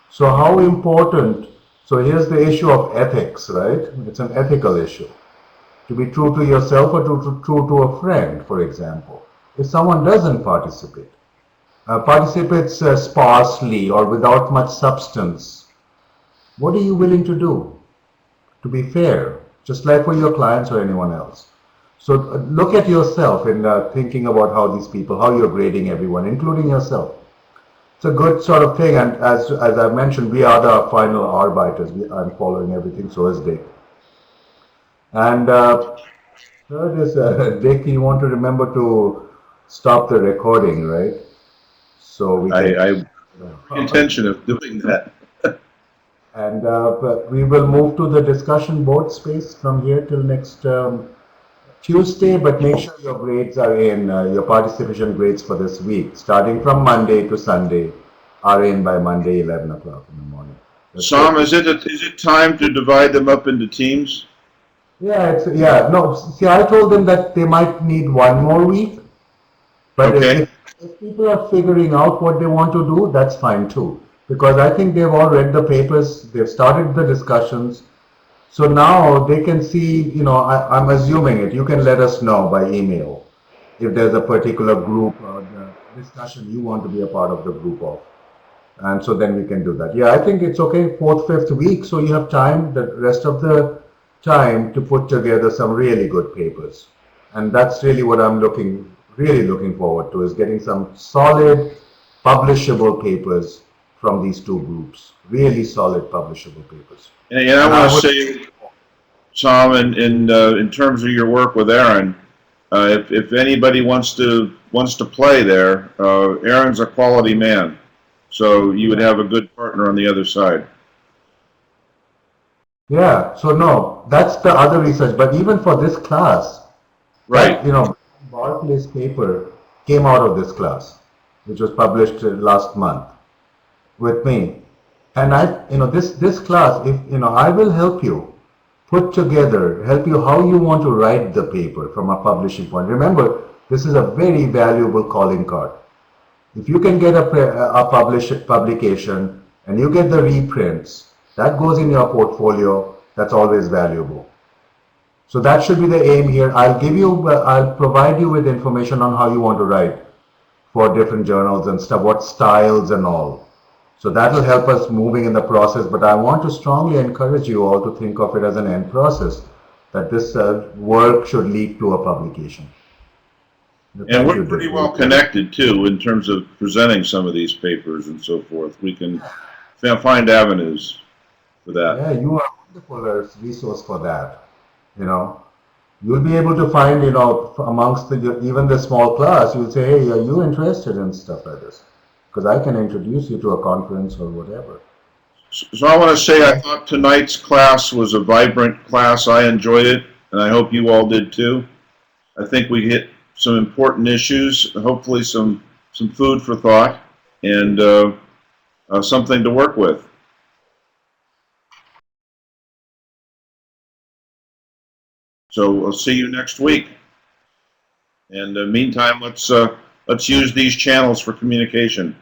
Speaker 2: So how important, so here's the issue of ethics, right? It's an ethical issue. To be true to yourself or true to a friend, for example. If someone doesn't participate, participates sparsely or without much substance, what are you willing to do? To be fair, just like for your clients or anyone else. So look at yourself in thinking about how these people, how you're grading everyone, including yourself. It's a good sort of thing, and as I mentioned, we are the final arbiters. I'm following everything, so is Dick. And third is, Dick, you want to remember to stop the recording, right? So we can.
Speaker 1: I intention of doing that.
Speaker 2: And but we will move to the discussion board space from here till next Tuesday, but make sure your grades are in, your participation grades for this week, starting from Monday to Sunday, are in by Monday, 11 o'clock in the morning.
Speaker 1: Sam, is it time to divide them up into teams?
Speaker 2: No, see, I told them that they might need one more week, but
Speaker 1: Okay.
Speaker 2: if people are figuring out what they want to do, that's fine too. Because I think they've all read the papers, they've started the discussions. So now they can see, I'm assuming it, you can let us know by email if there's a particular group or discussion you want to be a part of the group of. And so then we can do that. Yeah, I think it's okay, fourth, fifth week, so you have time, the rest of the time to put together some really good papers. And that's really what I'm really looking forward to, is getting some solid, publishable papers from these two groups. Really solid, publishable papers.
Speaker 1: And I want to say, Sam, in terms of your work with Aaron, if anybody wants to play there, Aaron's a quality man, so you would have a good partner on the other side.
Speaker 2: Yeah, so no, that's the other research. But even for this class,
Speaker 1: Right.
Speaker 2: Barclay's paper came out of this class, which was published last month with me. And this class, I will help you help you how you want to write the paper from a publishing point. Remember, this is a very valuable calling card. If you can get a publication and you get the reprints, that goes in your portfolio, that's always valuable. So that should be the aim here. I'll provide you with information on how you want to write for different journals and stuff, what styles and all. So that will help us moving in the process, but I want to strongly encourage you all to think of it as an end process, that this work should lead to a publication.
Speaker 1: And we're pretty well connected too in terms of presenting some of these papers and so forth. We can find avenues for that.
Speaker 2: Yeah, you are a wonderful resource for that. You'll be able to find, amongst even the small class, you'll say, hey, are you interested in stuff like this? Because I can introduce you to a conference or whatever.
Speaker 1: So I want to say I thought tonight's class was a vibrant class. I enjoyed it, and I hope you all did too. I think we hit some important issues, hopefully some food for thought, and something to work with. So I'll see you next week. And meantime, let's use these channels for communication.